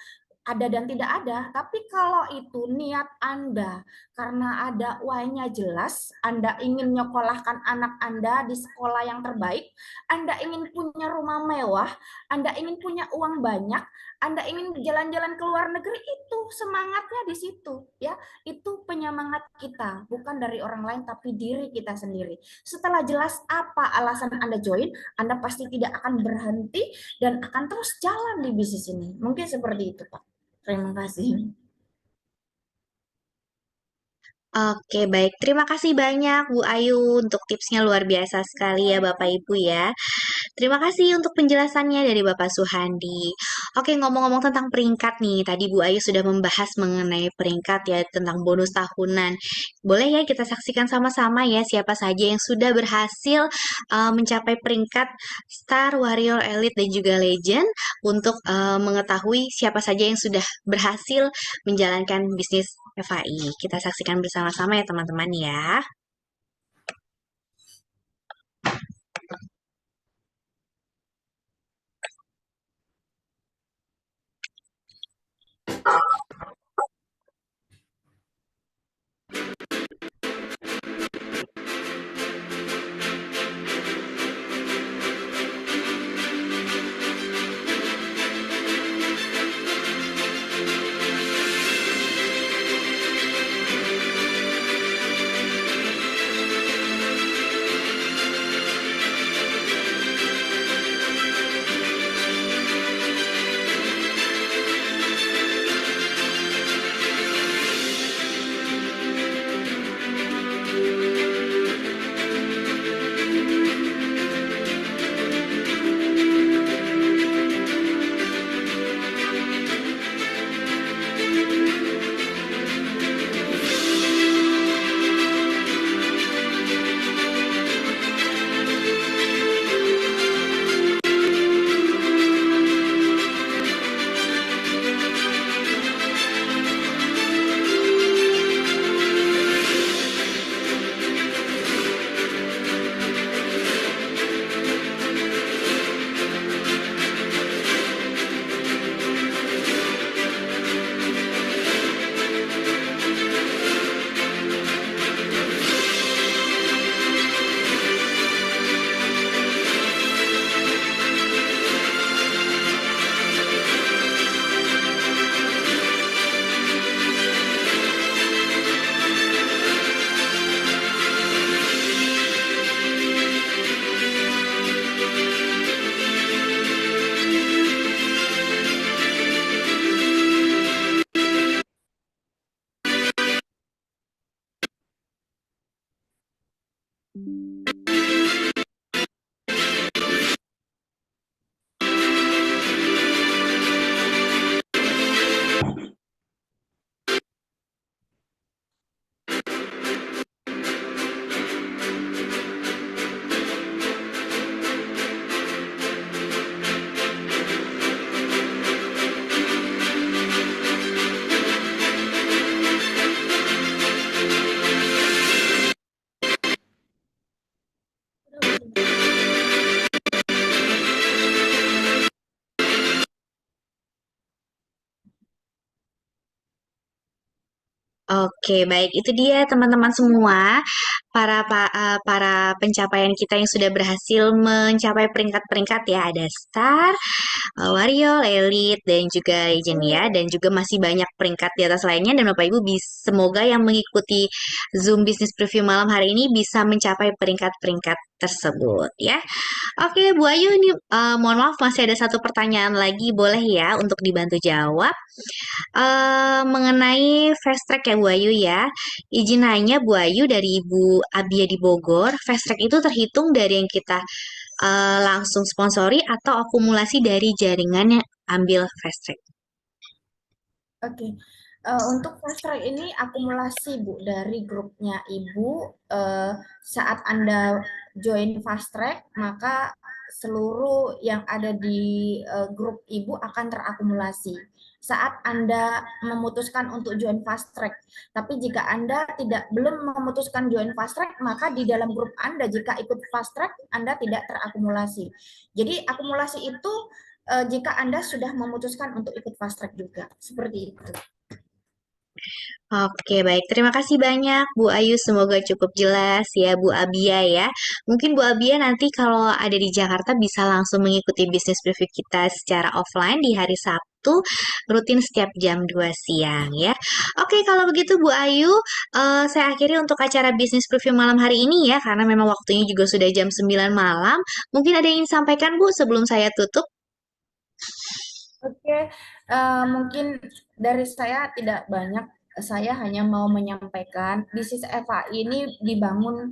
ada dan tidak ada. Tapi kalau itu niat Anda karena ada why-nya jelas, Anda ingin nyekolahkan anak Anda di sekolah yang terbaik, Anda ingin punya rumah mewah, Anda ingin punya uang banyak, Anda ingin jalan-jalan ke luar negeri, itu semangatnya di situ ya. Itu penyemangat kita, bukan dari orang lain tapi diri kita sendiri. Setelah jelas apa alasan Anda join, Anda pasti tidak akan berhenti dan akan terus jalan di bisnis ini. Mungkin seperti itu, Pak. Terima kasih. Oke, baik. Terima kasih banyak Bu Ayu untuk tipsnya luar biasa sekali ya Bapak Ibu ya. Terima kasih untuk penjelasannya dari Bapak Suhandi. Oke, ngomong-ngomong tentang peringkat nih, tadi Bu Ayu sudah membahas mengenai peringkat ya tentang bonus tahunan. Boleh ya kita saksikan sama-sama ya siapa saja yang sudah berhasil mencapai peringkat Star, Warrior, Elite dan juga Legend untuk mengetahui siapa saja yang sudah berhasil menjalankan bisnis FAI. Kita saksikan bersama-sama ya teman-teman ya. Oke, baik. Itu dia teman-teman semua. para pencapaian kita yang sudah berhasil mencapai peringkat-peringkat ya. Ada Star, Wario, Elite, dan juga Legend ya. Dan juga masih banyak peringkat di atas lainnya. Dan Bapak Ibu semoga yang mengikuti Zoom Business Preview malam hari ini bisa mencapai peringkat-peringkat tersebut ya. Oke, Bu Ayu ini mohon maaf masih ada satu pertanyaan lagi, boleh ya untuk dibantu jawab. Mengenai fast track ya Bu Ayu ya. Izin nanya Bu Ayu dari Ibu Abia di Bogor, fast track itu terhitung dari yang kita langsung sponsori atau akumulasi dari jaringan yang ambil fast track? Oke, untuk fast track ini akumulasi Bu dari grupnya Ibu. Saat Anda join fast track, maka seluruh yang ada di grup Ibu akan terakumulasi saat Anda memutuskan untuk join fast track. Tapi jika Anda belum memutuskan join fast track, maka di dalam grup Anda jika ikut fast track Anda tidak terakumulasi. Jadi akumulasi itu jika Anda sudah memutuskan untuk ikut fast track juga. Seperti itu. Oke, baik. Terima kasih banyak Bu Ayu. Semoga cukup jelas ya Bu Abia ya. Mungkin Bu Abia nanti kalau ada di Jakarta bisa langsung mengikuti bisnis preview kita secara offline di hari Sabtu, rutin setiap jam 2 siang ya. Oke, kalau begitu Bu Ayu, saya akhiri untuk acara bisnis preview malam hari ini ya, karena memang waktunya juga sudah jam 9 malam. Mungkin ada yang ingin sampaikan Bu sebelum saya tutup? Oke, mungkin dari saya tidak banyak. Saya hanya mau menyampaikan bisnis FAI ini dibangun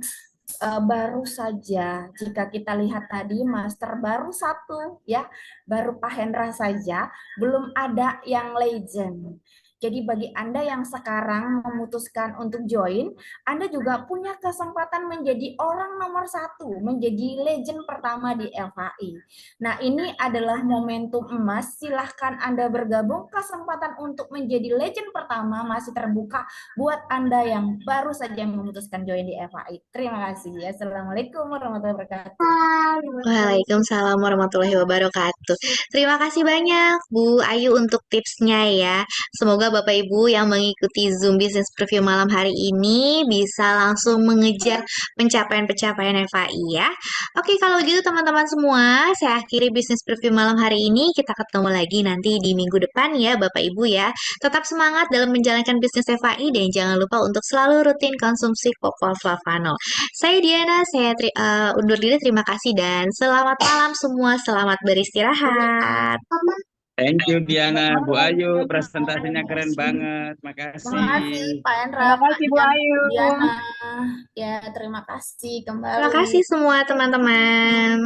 baru saja. Jika kita lihat tadi master baru satu ya, baru Pak Hendra saja, belum ada yang legend. Jadi bagi Anda yang sekarang memutuskan untuk join, Anda juga punya kesempatan menjadi orang nomor satu, menjadi legend pertama di FAI. Nah, ini adalah momentum emas. Silahkan Anda bergabung. Kesempatan untuk menjadi legend pertama masih terbuka buat Anda yang baru saja memutuskan join di FAI. Terima kasih. Assalamualaikum warahmatullahi wabarakatuh. Waalaikumsalam warahmatullahi wabarakatuh. Terima kasih banyak Bu Ayu untuk tipsnya ya. Semoga Bapak Ibu yang mengikuti Zoom Business Preview malam hari ini bisa langsung mengejar pencapaian-pencapaian FAI ya. Oke, kalau gitu teman-teman semua, saya akhiri Business Preview malam hari ini. Kita ketemu lagi nanti di minggu depan ya Bapak Ibu ya. Tetap semangat dalam menjalankan bisnis FAI dan jangan lupa untuk selalu rutin konsumsi Popol Flavano. Saya Diana, saya undur diri. Terima kasih dan selamat malam semua. Selamat beristirahat. Thank you Diana, Bu Ayu, presentasinya keren banget. Terima kasih Makasih. Pak Hendra, Terima Pak kasih Bu Ayu. Diana. Ya, terima kasih Terima kembali. kasih semua teman-teman.